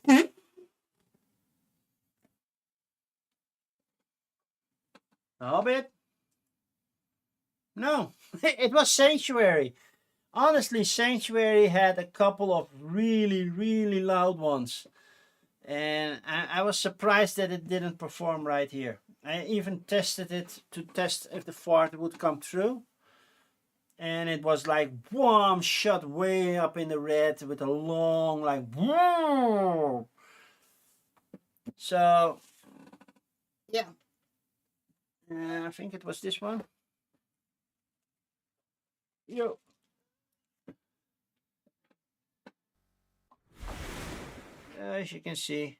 The Hobbit? No, it was Sanctuary. Honestly, Sanctuary had a couple of really, really loud ones. And I was surprised that it didn't perform right here. I even tested it to test if the fart would come through. And it was like, wham, shot way up in the red with a long, like, whoa. So, yeah. I think it was this one. Yo. As you can see,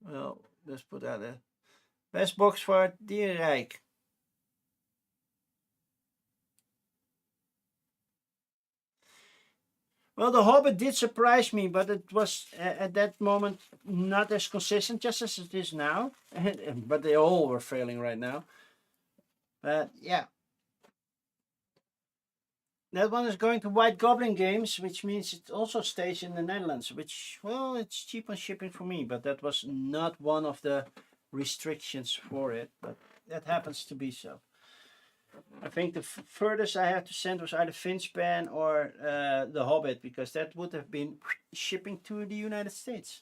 well, let's put that there. Best box fart, Dierenrijk. Well, the Hobbit did surprise me, but it was at that moment not as consistent, just as it is now. But they all were failing right now. But yeah. That one is going to White Goblin Games, which means it also stays in the Netherlands, which, well, it's cheap on shipping for me, but that was not one of the restrictions for it, but that happens to be so. I think the furthest I had to send was either Finspan or The Hobbit, because that would have been shipping to the United States.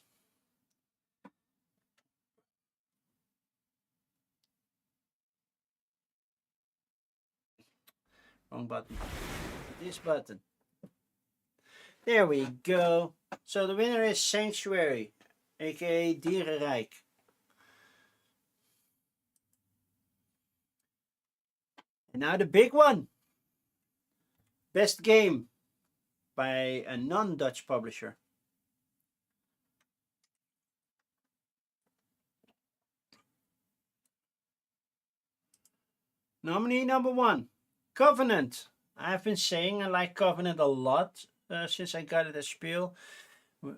Wrong button. This button. There we go. So the winner is Sanctuary, aka Dierenrijk. And now the big one. Best game by a non-Dutch publisher. Nominee number 1, Covenant. I've been saying I like Covenant a lot since I got it at Spiel.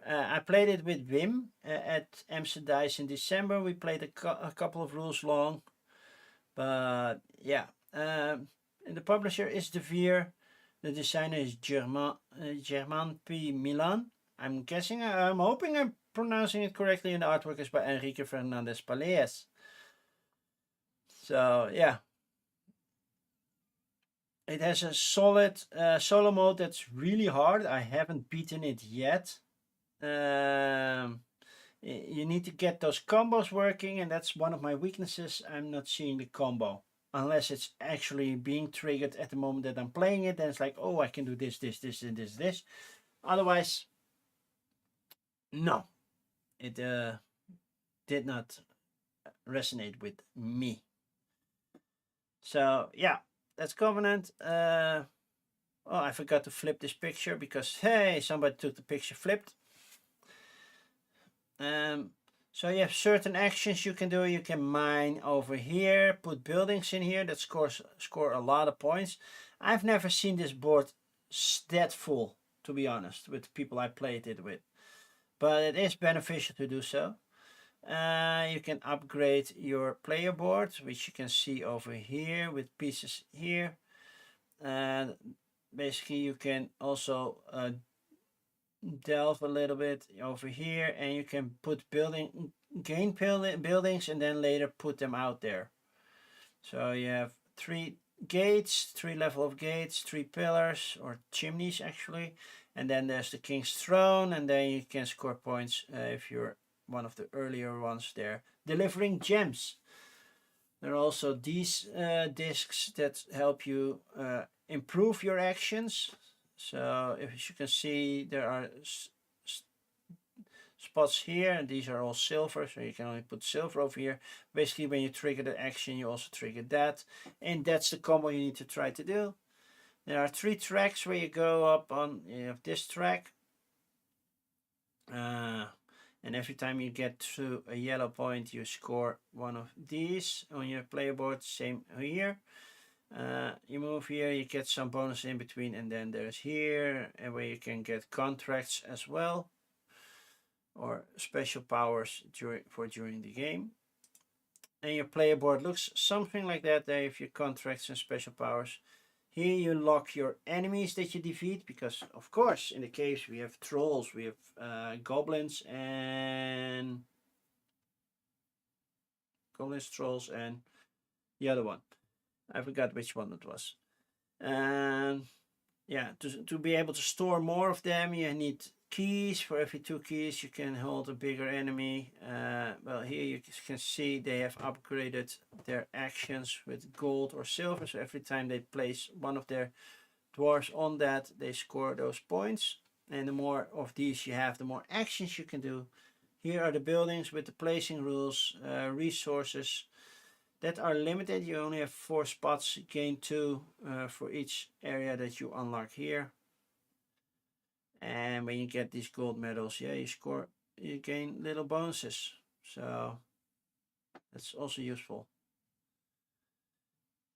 I played it with Wim at Amsterdam in December. We played a couple of rules long. But yeah, and the publisher is De Vier. The designer is Germain P. Milan. I'm hoping I'm pronouncing it correctly, and the artwork is by Enrique Fernandez Palaez. So yeah, it has a solid solo mode that's really hard. I haven't beaten it yet. You need to get those combos working, and that's one of my weaknesses. I'm not seeing the combo unless it's actually being triggered at the moment that I'm playing it. Then it's like, oh, I can do this, this, this, and this. Otherwise, no, it did not resonate with me. So yeah, that's Covenant. Oh, I forgot to flip this picture because hey, somebody took the picture flipped. So you have certain actions you can do. You can mine over here, put buildings in here that score a lot of points. I've never seen this board that full, to be honest, with the people I played it with. But it is beneficial to do so. You can upgrade your player board, which you can see over here with pieces here. Basically, you can also delve a little bit over here, and you can put gain buildings and then later put them out there. So you have 3 gates, 3 level of gates, 3 pillars or chimneys actually, and then there's the King's Throne, and then you can score points if you're one of the earlier ones there, delivering gems. There are also these discs that help you improve your actions. So as you can see, there are spots here, and these are all silver, so you can only put silver over here. Basically, when you trigger the action, you also trigger that, and that's the combo you need to try to do. There are 3 tracks where you go up on. You have this track, and every time you get to a yellow point, you score one of these on your player board. Same here. You move here, you get some bonus in between, and then there's here where you can get contracts as well, or special powers during the game. And your player board looks something like that. There if your contracts and special powers. Here you lock your enemies that you defeat, because of course in the caves we have trolls, we have goblins, trolls, and the other one. I forgot which one it was. Yeah, to be able to store more of them, you need keys. For every 2 keys you can hold a bigger enemy. Well, here you can see they have upgraded their actions with gold or silver, so every time they place one of their dwarves on that, they score those points. And the more of these you have, the more actions you can do. Here are the buildings with the placing rules, resources that are limited. You only have 4 spots, gain 2 for each area that you unlock here. And when you get these gold medals, yeah, you gain little bonuses. So that's also useful.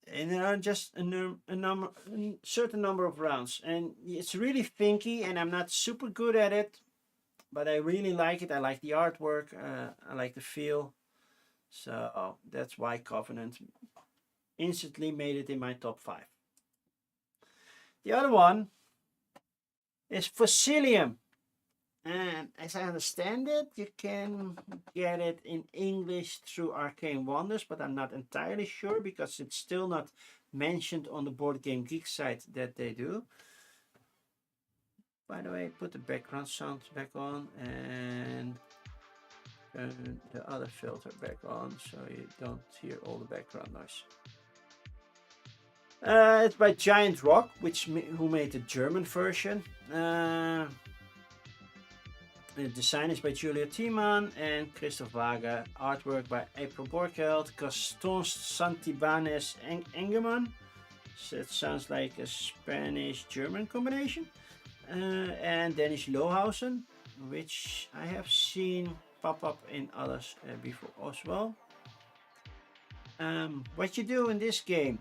And there are just a certain number of rounds, and it's really thinky, and I'm not super good at it, but I really like it. I like the artwork, I like the feel. So that's why Covenant instantly made it in my top 5. The other one is Fossilium. And as I understand it, you can get it in English through Arcane Wonders, but I'm not entirely sure because it's still not mentioned on the Board Game Geek site that they do. By the way, put the background sound back on and turn the other filter back on so you don't hear all the background noise. It's by Giant Rock, who made the German version. The design is by Julia Thiemann and Christoph Wager. Artwork by April Borkeld, Gaston Santibanez and Engelman. So it sounds like a Spanish-German combination. And Dennis Lohausen, which I have seen pop up in others before as well. What you do in this game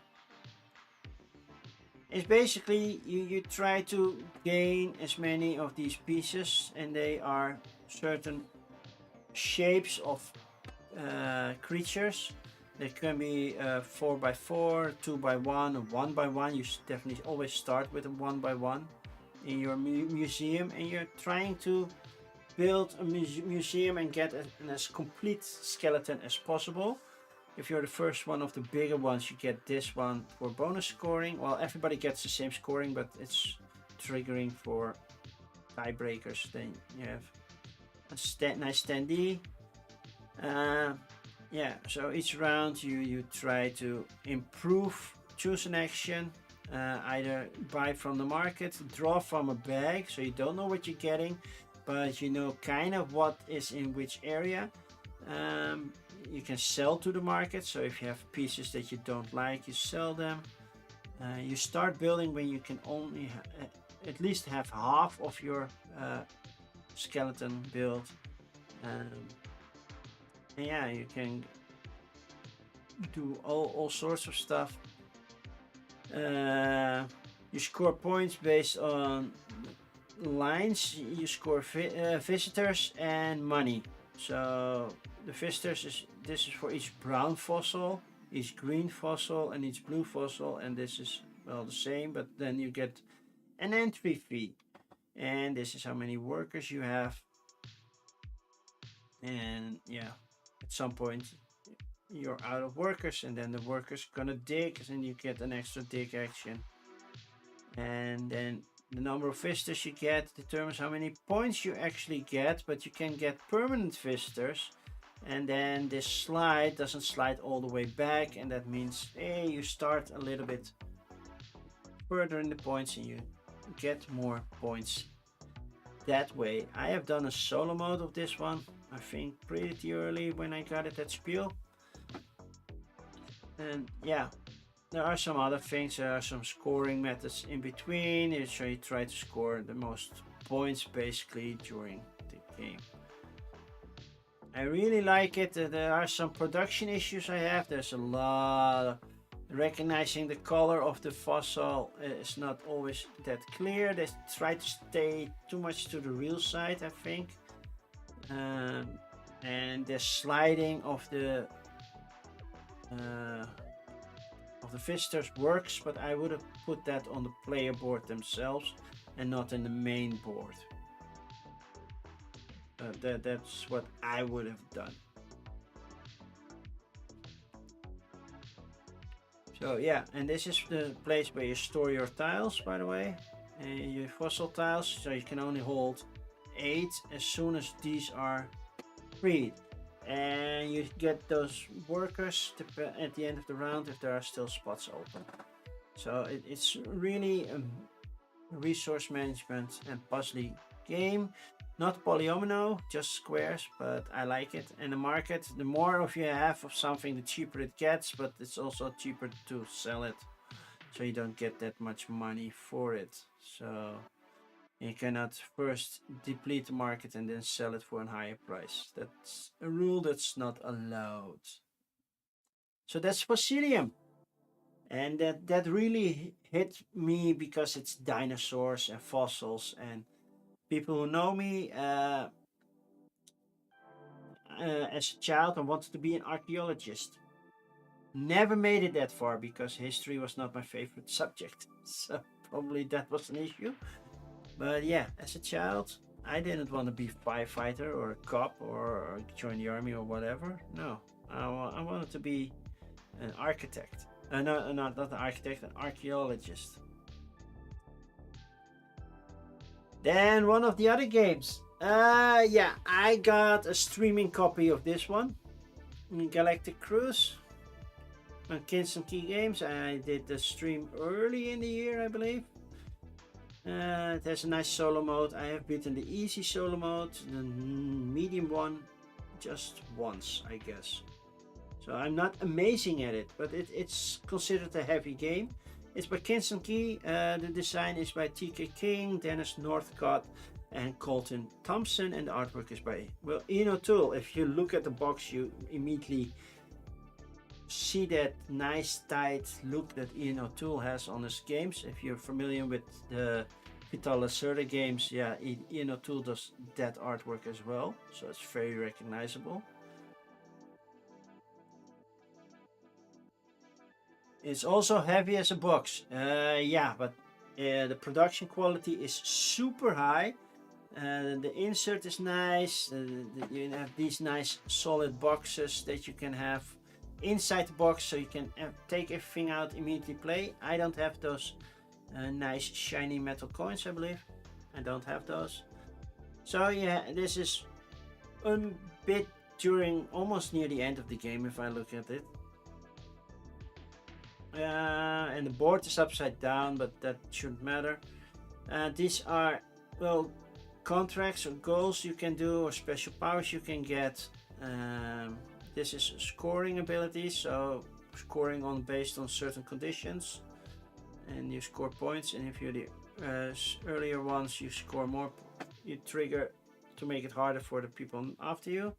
is basically you try to gain as many of these pieces, and they are certain shapes of creatures. They can be 4x4, 2x1, or 1x1. You definitely always start with a 1x1 in your museum, and you're trying to build a museum and get as complete skeleton as possible. if you're the first one of the bigger ones, you get this one for bonus scoring. Well, everybody gets the same scoring, but it's triggering for tiebreakers. Then you have a nice standee. Yeah, so each round you try to improve, choose an action, either buy from the market, draw from a bag, so you don't know what you're getting, but you know kind of what is in which area. You can sell to the market, so if you have pieces that you don't like, you sell them. You start building when you can only at least have half of your skeleton built. And yeah, you can do all sorts of stuff. You score points based on lines. You score visitors and money. So the visitors this is for each brown fossil, each green fossil, and each blue fossil, and this is well the same, but then you get an entry fee, and this is how many workers you have. And yeah, at some point you're out of workers, and then the workers gonna dig, and you get an extra dig action. And then the number of visitors you get determines how many points you actually get, but you can get permanent visitors, and then this slide doesn't slide all the way back, and that means hey, you start a little bit further in the points and you get more points that way. I have done a solo mode of this one, I think pretty early when I got it at Spiel. And yeah, there are some other things, there are some scoring methods in between, so you try to score the most points basically during the game. I really like it. There are some production issues I have. There's a lot of recognizing the color of the fossil is not always that clear. They try to stay too much to the real side, I think. And the sliding of the visitors works, but I would have put that on the player board themselves and not in the main board. That's what I would have done. So yeah, and this is the place where you store your tiles, by the way, your fossil tiles. So you can only hold 8 as soon as these are freed, and you get those workers at the end of the round if there are still spots open. So it's really a resource management and puzzly game. Not polyomino, just squares, but I like it. And the market, the more of you have of something, the cheaper it gets, but it's also cheaper to sell it, so you don't get that much money for it. So you cannot first deplete the market and then sell it for a higher price. That's a rule that's not allowed. So that's Fossilium. And that really hit me because it's dinosaurs and fossils, and people who know me as a child, I wanted to be an archaeologist. Never made it that far because history was not my favorite subject. So probably that was an issue. But yeah, as a child, I didn't want to be a firefighter or a cop or join the army or whatever. No, I wanted to be an architect. No, not an architect, an archaeologist. Then one of the other games. Yeah, I got a streaming copy of this one. Galactic Cruise on Kinston Key Games. I did the stream early in the year, I believe. It has a nice solo mode. I have beaten the easy solo mode, the medium one, just once, I guess. So I'm not amazing at it, but it's considered a heavy game. It's by Kinston Key. The design is by TK King, Dennis Northcott, and Colton Thompson, and the artwork is by Ian O'Toole. If you look at the box, you immediately see that nice tight look that Ian O'Toole has on his games. If you're familiar with the Vital Lacerda games, yeah, Ian O'Toole does that artwork as well, so it's very recognizable. It's also heavy as a box. Yeah, but the production quality is super high. The insert is nice. You have these nice solid boxes that you can have inside the box, so you can take everything out, immediately play. I don't have those nice shiny metal coins, I believe. I don't have those. So yeah, this is a bit during almost near the end of the game if I look at it. And the board is upside down, but that shouldn't matter. These are, well, contracts or goals you can do, or special powers you can get. This is scoring ability, so scoring on based on certain conditions, and you score points. And if you're the earlier ones, you score more. You trigger to make it harder for the people after you.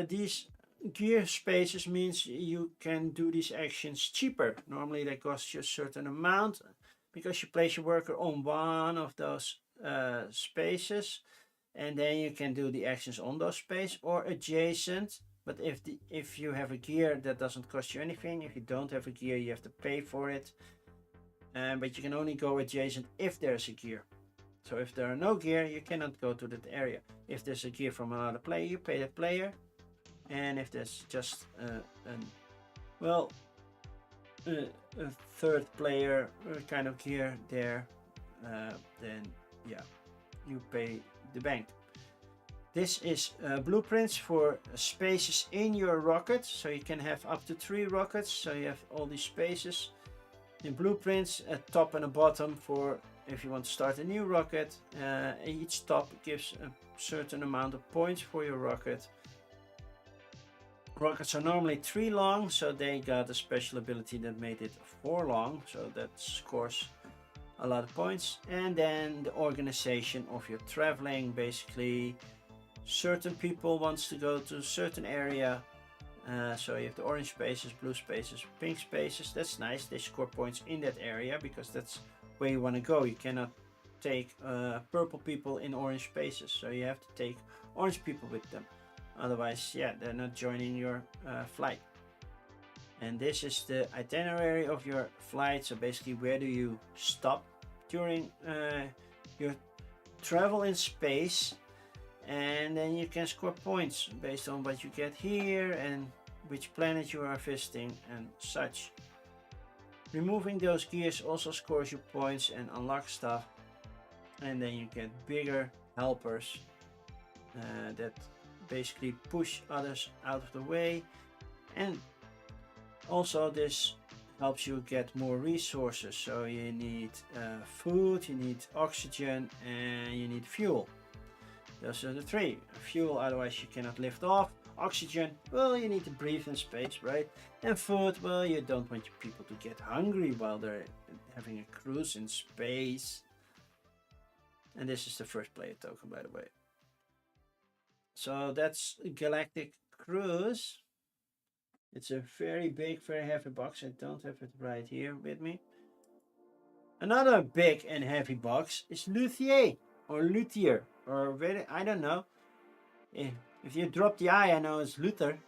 These gear spaces means you can do these actions cheaper. Normally they cost you a certain amount because you place your worker on one of those spaces, and then you can do the actions on those spaces or adjacent. But if you have a gear, that doesn't cost you anything. If you don't have a gear, you have to pay for it. But you can only go adjacent if there's a gear. So if there are no gear, you cannot go to that area. If there's a gear from another player, you pay that player. And if there's just a third player kind of gear there, then yeah, you pay the bank. This is blueprints for spaces in your rocket, so you can have up to 3 rockets, so you have all these spaces. In blueprints, a top and a bottom for if you want to start a new rocket. Each top gives a certain amount of points for your rocket. Rockets are normally 3 long, so they got a special ability that made it 4 long, so that scores a lot of points. And then the organization of your traveling, basically certain people wants to go to a certain area, so you have the orange spaces, blue spaces, pink spaces. That's nice, they score points in that area because that's where you want to go. You cannot take purple people in orange spaces, so you have to take orange people with them. Otherwise, yeah, they're not joining your flight. And this is the itinerary of your flight. So basically, where do you stop during your travel in space? And then you can score points based on what you get here and which planet you are visiting and such. Removing those gears also scores you points and unlocks stuff. And then you get bigger helpers that basically push others out of the way. And also this helps you get more resources. So you need food, you need oxygen, and you need fuel. Those are the 3. Fuel, otherwise you cannot lift off. Oxygen, well, you need to breathe in space, right? And food, well, you don't want your people to get hungry while they're having a cruise in space. And this is the first player token, by the way. So that's Galactic Cruise. It's a very big, very heavy box. I don't have it right here with me. Another big and heavy box is Luthier or Luthier or I don't know. If you drop the I know it's Luther.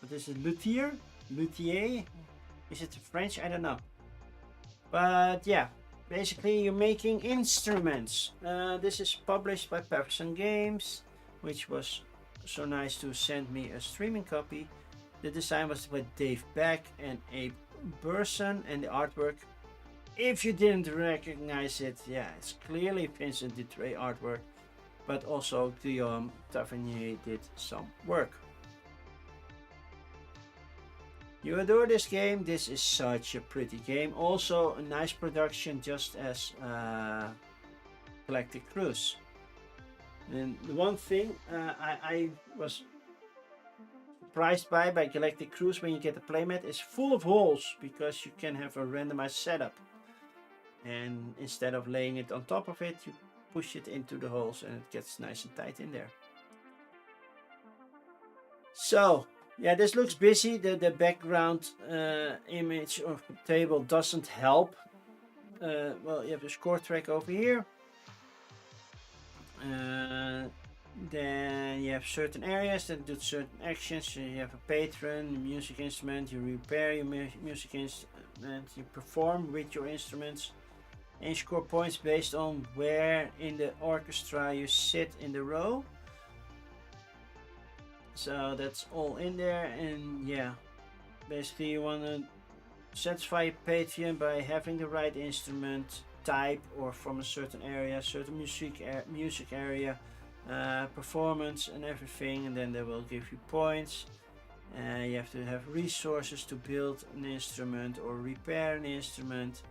But this is Luthier? Luthier? Is it French? I don't know. But yeah, basically you're making instruments. This is published by Patterson Games, which was so nice to send me a streaming copy. The design was by Dave Beck and Abe Burson, and the artwork, if you didn't recognize it, yeah, it's clearly Vincent Dutray artwork, but also Guillaume Tavernier did some work. You adore this game. This is such a pretty game. Also a nice production, just as Galactic Cruise. And the one thing I was surprised by Galactic Cruise, when you get the playmat, is full of holes because you can have a randomized setup. And instead of laying it on top of it, you push it into the holes and it gets nice and tight in there. So yeah, this looks busy. The background image of the table doesn't help. Well, you have the score track over here. Then you have certain areas that do certain actions. So you have a patron, a music instrument, you repair your music instrument, you perform with your instruments, and you score points based on where in the orchestra you sit in the row. So that's all in there, and yeah, basically you want to satisfy your Patreon by having the right instrument type or from a certain area, certain music area, performance and everything, and then they will give you points. You have to have resources to build an instrument or repair an instrument.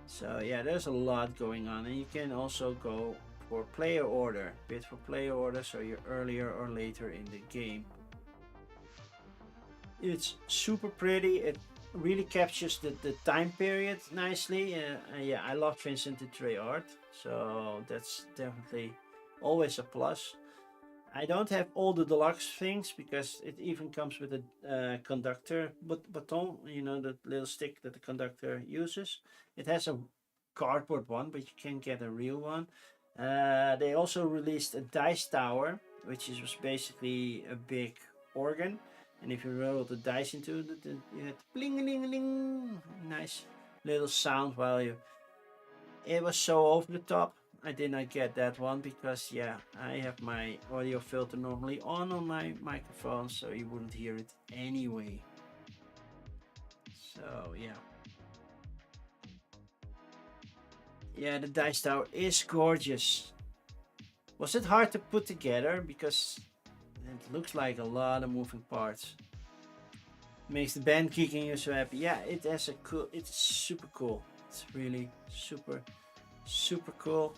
So yeah, there's a lot going on, and you can also go for player order, bid for player order, so you're earlier or later in the game. It's super pretty. It really captures the time period nicely. Yeah, I love Vincent de Trey art, so that's definitely always a plus. I don't have all the deluxe things because it even comes with a conductor baton, you know, the little stick that the conductor uses. It has a cardboard one, but you can get a real one. They also released a dice tower, which was basically a big organ, and if you roll the dice into it, you had bling ling ling, nice little sound while you. It was so over the top. I did not get that one because yeah, I have my audio filter normally on my microphone, so you wouldn't hear it anyway. So yeah. Yeah, the dice tower is gorgeous. Was it hard to put together? Because it looks like a lot of moving parts. Makes the band kicking you so happy. Yeah, it has a cool, it's super cool. It's really super cool.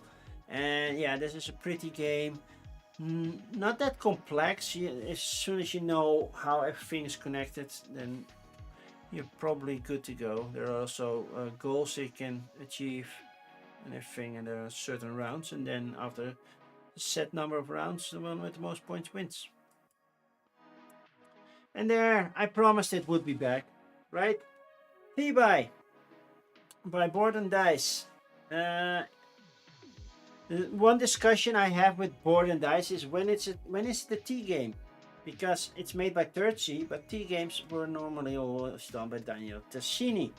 And yeah, this is a pretty game. Not that complex. As soon as you know how everything is connected, then you're probably good to go. There are also goals you can achieve and everything, and there are certain rounds, and then after a set number of rounds, the one with the most points wins. And there, I promised it would be back, right? T-Buy by Board and Dice. One discussion I have with Board and Dice is when is the T game, because it's made by Third Sea, but T games were normally always done by Daniel Tascini.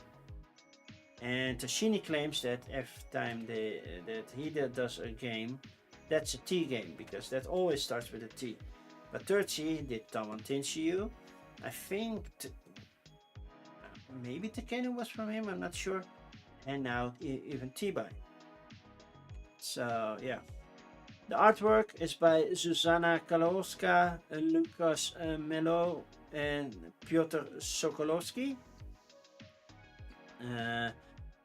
And Tascini claims that every time that he does a game, that's a T game, because that always starts with a T. But Third Sea did Tawantinsiu. I think maybe Tekenu was from him, I'm not sure. And now even T-Buy. So yeah. The artwork is by Zuzana Kalowska, Lukas Melo, and Piotr Sokolowski.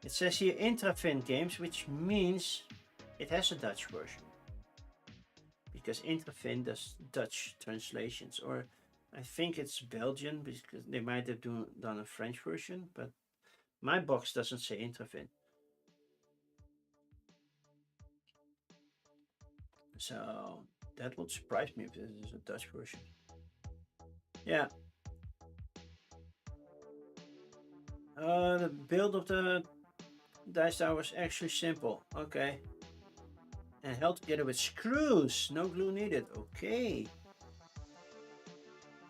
It says here Intrafin Games, which means it has a Dutch version. Because Intrafin does Dutch translations, or I think it's Belgian, because they might have done a French version, but my box doesn't say Intrafin. So that would surprise me if this is a Dutch version. Yeah. The build of the dice tower was actually simple. Okay. And held together with screws. No glue needed. Okay.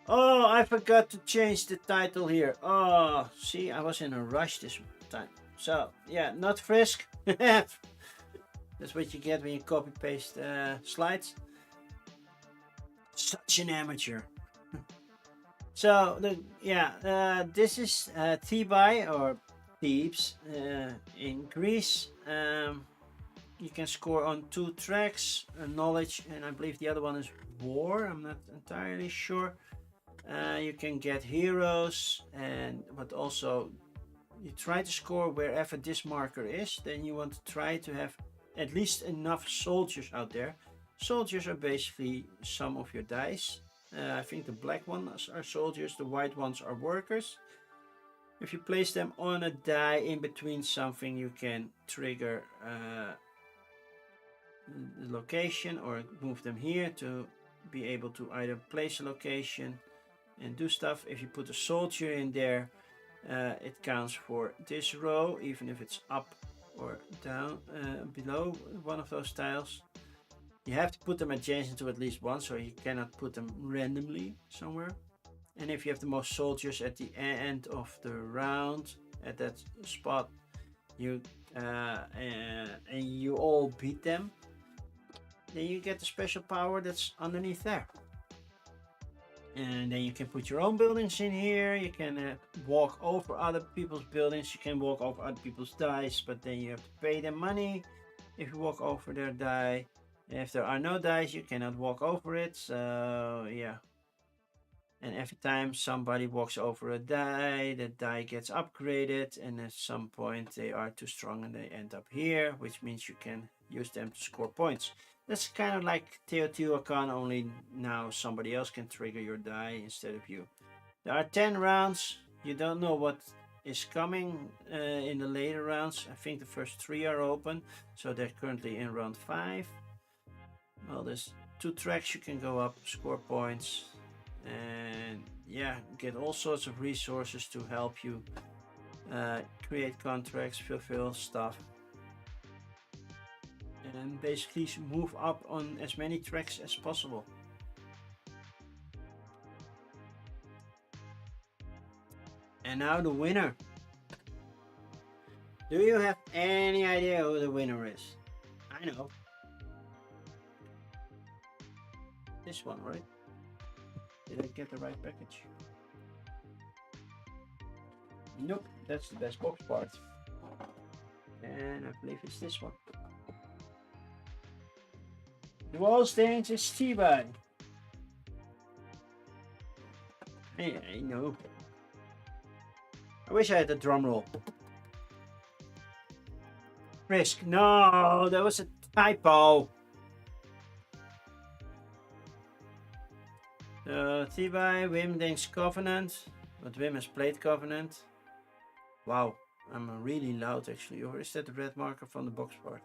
Oh, I forgot to change the title here. Oh, see, I was in a rush this time. So, yeah, not Frisk. That's what you get when you copy paste slides. Such an amateur. So this is T-Buy or Thebes in Greece. You can score on 2 tracks, knowledge, and I believe the other one is war. I'm not entirely sure. You can get heroes, but also you try to score wherever this marker is. Then you want to try to have at least enough soldiers out there. Soldiers are basically some of your dice. I think the black ones are soldiers, the white ones are workers. If you place them on a die in between something, you can trigger the location or move them here to be able to either place a location and do stuff. If you put a soldier in there, it counts for this row, even if it's up or down below one of those tiles. You have to put them adjacent to at least one, so you cannot put them randomly somewhere. And if you have the most soldiers at the end of the round at that spot, you and you all beat them, then you get the special power that's underneath there. And then you can put your own buildings in here. You can walk over other people's buildings. You can walk over other people's dice, but then you have to pay them money if you walk over their die. If there are no dice, you cannot walk over it. So yeah. And every time somebody walks over a die, the die gets upgraded, and at some point they are too strong and they end up here, which means you can use them to score points. That's kind of like Teotihuacan, only now somebody else can trigger your die instead of you. There are 10 rounds. You don't know what is coming in the later rounds. I think the first 3 are open, so they're currently in round 5. Well, there's 2 tracks you can go up, score points, and yeah, get all sorts of resources to help you create contracts, fulfill stuff, and basically move up on as many tracks as possible. And now the winner. Do you have any idea who the winner is? I know. This one, right? Did I get the right package? Nope, that's the best box part. And I believe it's this one. The wall stains is T-Bag. Hey, I know. I wish I had a drum roll. Risk. No, that was a typo. T-Bag, Wim thinks Covenant. But Wim has played Covenant. Wow, I'm really loud actually. Or is that the red marker from the box part?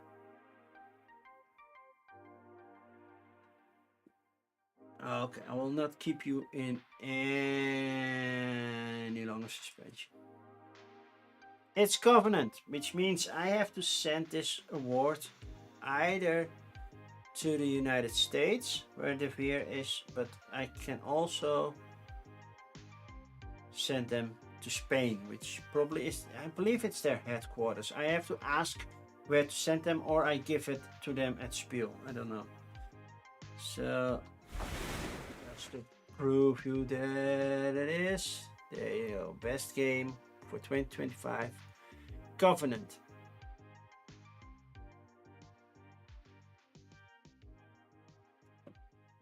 Okay, I will not keep you in any longer suspension. It's Covenant, which means I have to send this award either to the United States, where De Veer is, but I can also send them to Spain, which probably is, I believe it's their headquarters. I have to ask where to send them, or I give it to them at Spiel. I don't know. So just to prove you that it is, there you go. Best game for 2025, Covenant.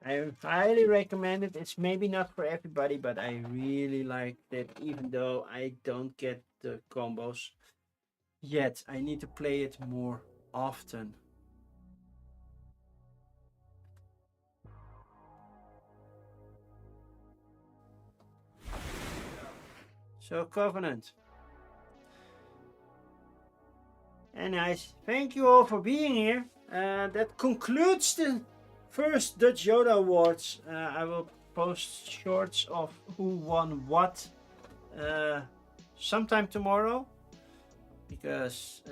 I highly recommend it. It's maybe not for everybody, but I really like it, even though I don't get the combos yet. I need to play it more often. So Covenant. And nice. Thank you all for being here. That concludes the first DutchYoda Awards. I will post shorts of who won what sometime tomorrow, because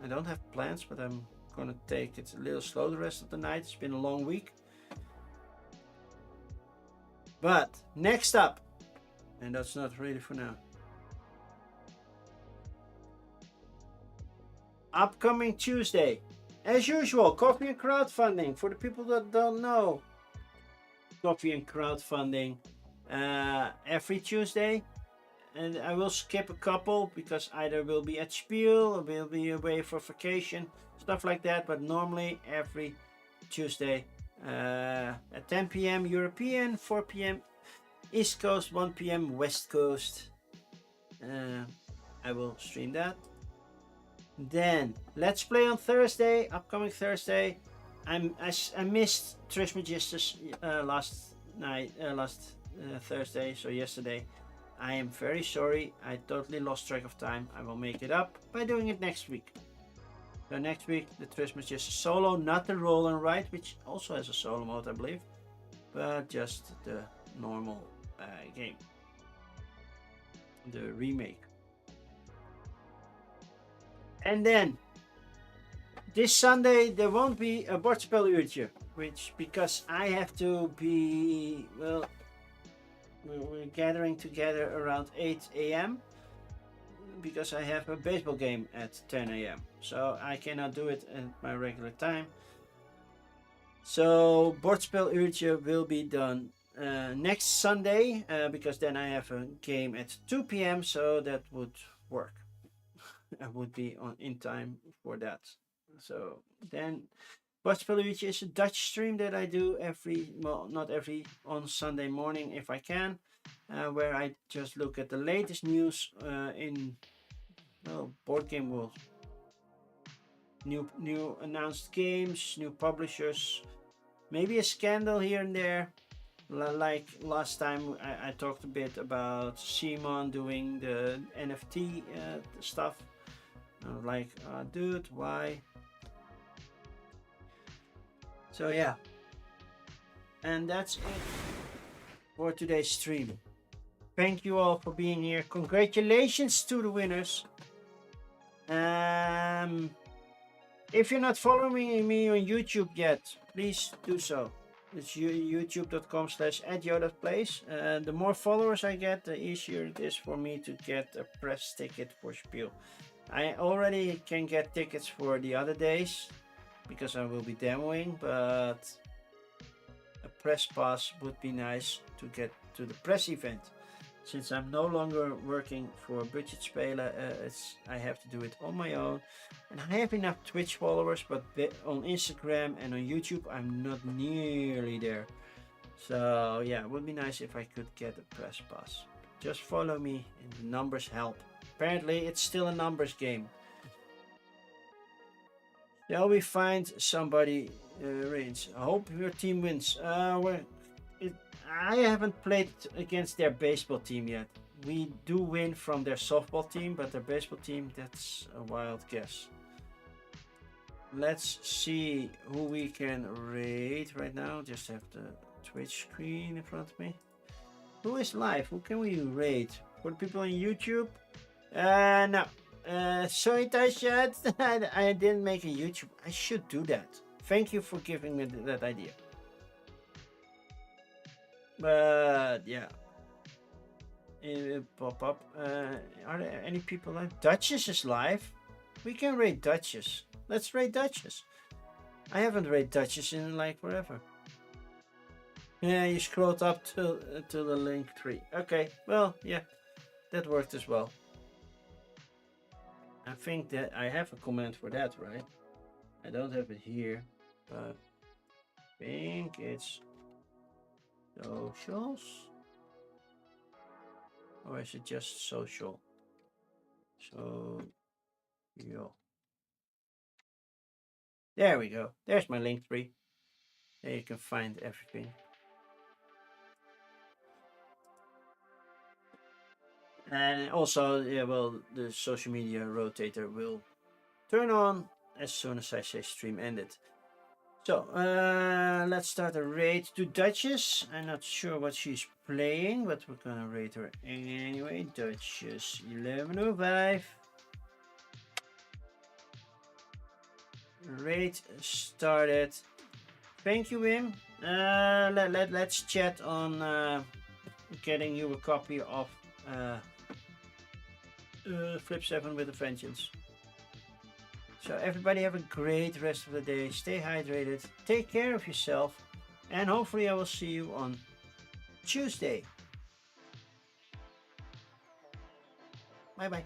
I don't have plans, but I'm gonna take it a little slow the rest of the night. It's been a long week. But next up, and that's not really for now. Upcoming Tuesday, as usual, coffee and crowdfunding. For the people that don't know, coffee and crowdfunding every Tuesday, and I will skip a couple because either will be at Spiel or will be away for vacation, stuff like that. But normally every Tuesday at 10 p.m. European, 4 p.m. East Coast, 1 p.m. West Coast. I will stream that. Then Let's Play on Thursday, upcoming Thursday. I missed Trismegistus last Thursday, so yesterday. I am very sorry. I totally lost track of time. I will make it up by doing it next week. So next week the Trismegistus solo, not the roll and write, which also has a solo mode, I believe, but just the normal game, the remake. And then this Sunday there won't be a bordspelluurtje, because I have to be, well, we're gathering together around 8 a.m. because I have a baseball game at 10 a.m. So I cannot do it at my regular time. So Bordspel Uurtje will be done next Sunday because then I have a game at 2 p.m. so that would work. I would be in time for that. So then Bordspel Uurtje is a Dutch stream that I do not every, on Sunday morning if I can, where I just look at the latest news in board game world. New announced games, new publishers, maybe a scandal here and there. Like last time I talked a bit about Simon doing the NFT stuff. Like, dude, why? So yeah. And that's it for today's stream. Thank you all for being here. Congratulations to the winners. If you're not following me on YouTube yet, please do so. It's youtube.com/@yodaplays. The more followers I get, the easier it is for me to get a press ticket for Spiel. I already can get tickets for the other days because I will be demoing, but a press pass would be nice to get to the press event. Since I'm no longer working for Budget Spelen, I have to do it on my own. And I have enough Twitch followers, but on Instagram and on YouTube, I'm not nearly there. So yeah, it would be nice if I could get a press pass. Just follow me and the numbers help. Apparently, it's still a numbers game. Shall we find somebody reigns? I hope your team wins. I haven't played against their baseball team yet. We do win from their softball team, but their baseball team, that's a wild guess. Let's see who we can raid right now. Just have the Twitch screen in front of me. Who is live? Who can we raid? For the people on YouTube? No. Sorry, DutchYoda. I didn't make a YouTube. I should do that. Thank you for giving me that idea. But yeah, it pop up. Are there any people live? Duchess is live. We can raid Duchess. Let's raid Duchess. I haven't raid Duchess in like forever. Yeah, you scrolled up to the link tree. Okay, well, yeah, that worked as well. I think that I have a comment for that, right? I don't have it here, but I think it's socials, or is it just social? So, yeah. There we go. There's my link tree. There you can find everything. And also, yeah, well, the social media rotator will turn on as soon as I say stream ended. So, let's start a raid to Duchess. I'm not sure what she's playing, but we're gonna raid her anyway. Duchess 1105. Raid started. Thank you, Wim. Let's chat on getting you a copy of Flip 7 with a Vengeance. So everybody have a great rest of the day. Stay hydrated. Take care of yourself. And hopefully I will see you on Tuesday. Bye bye.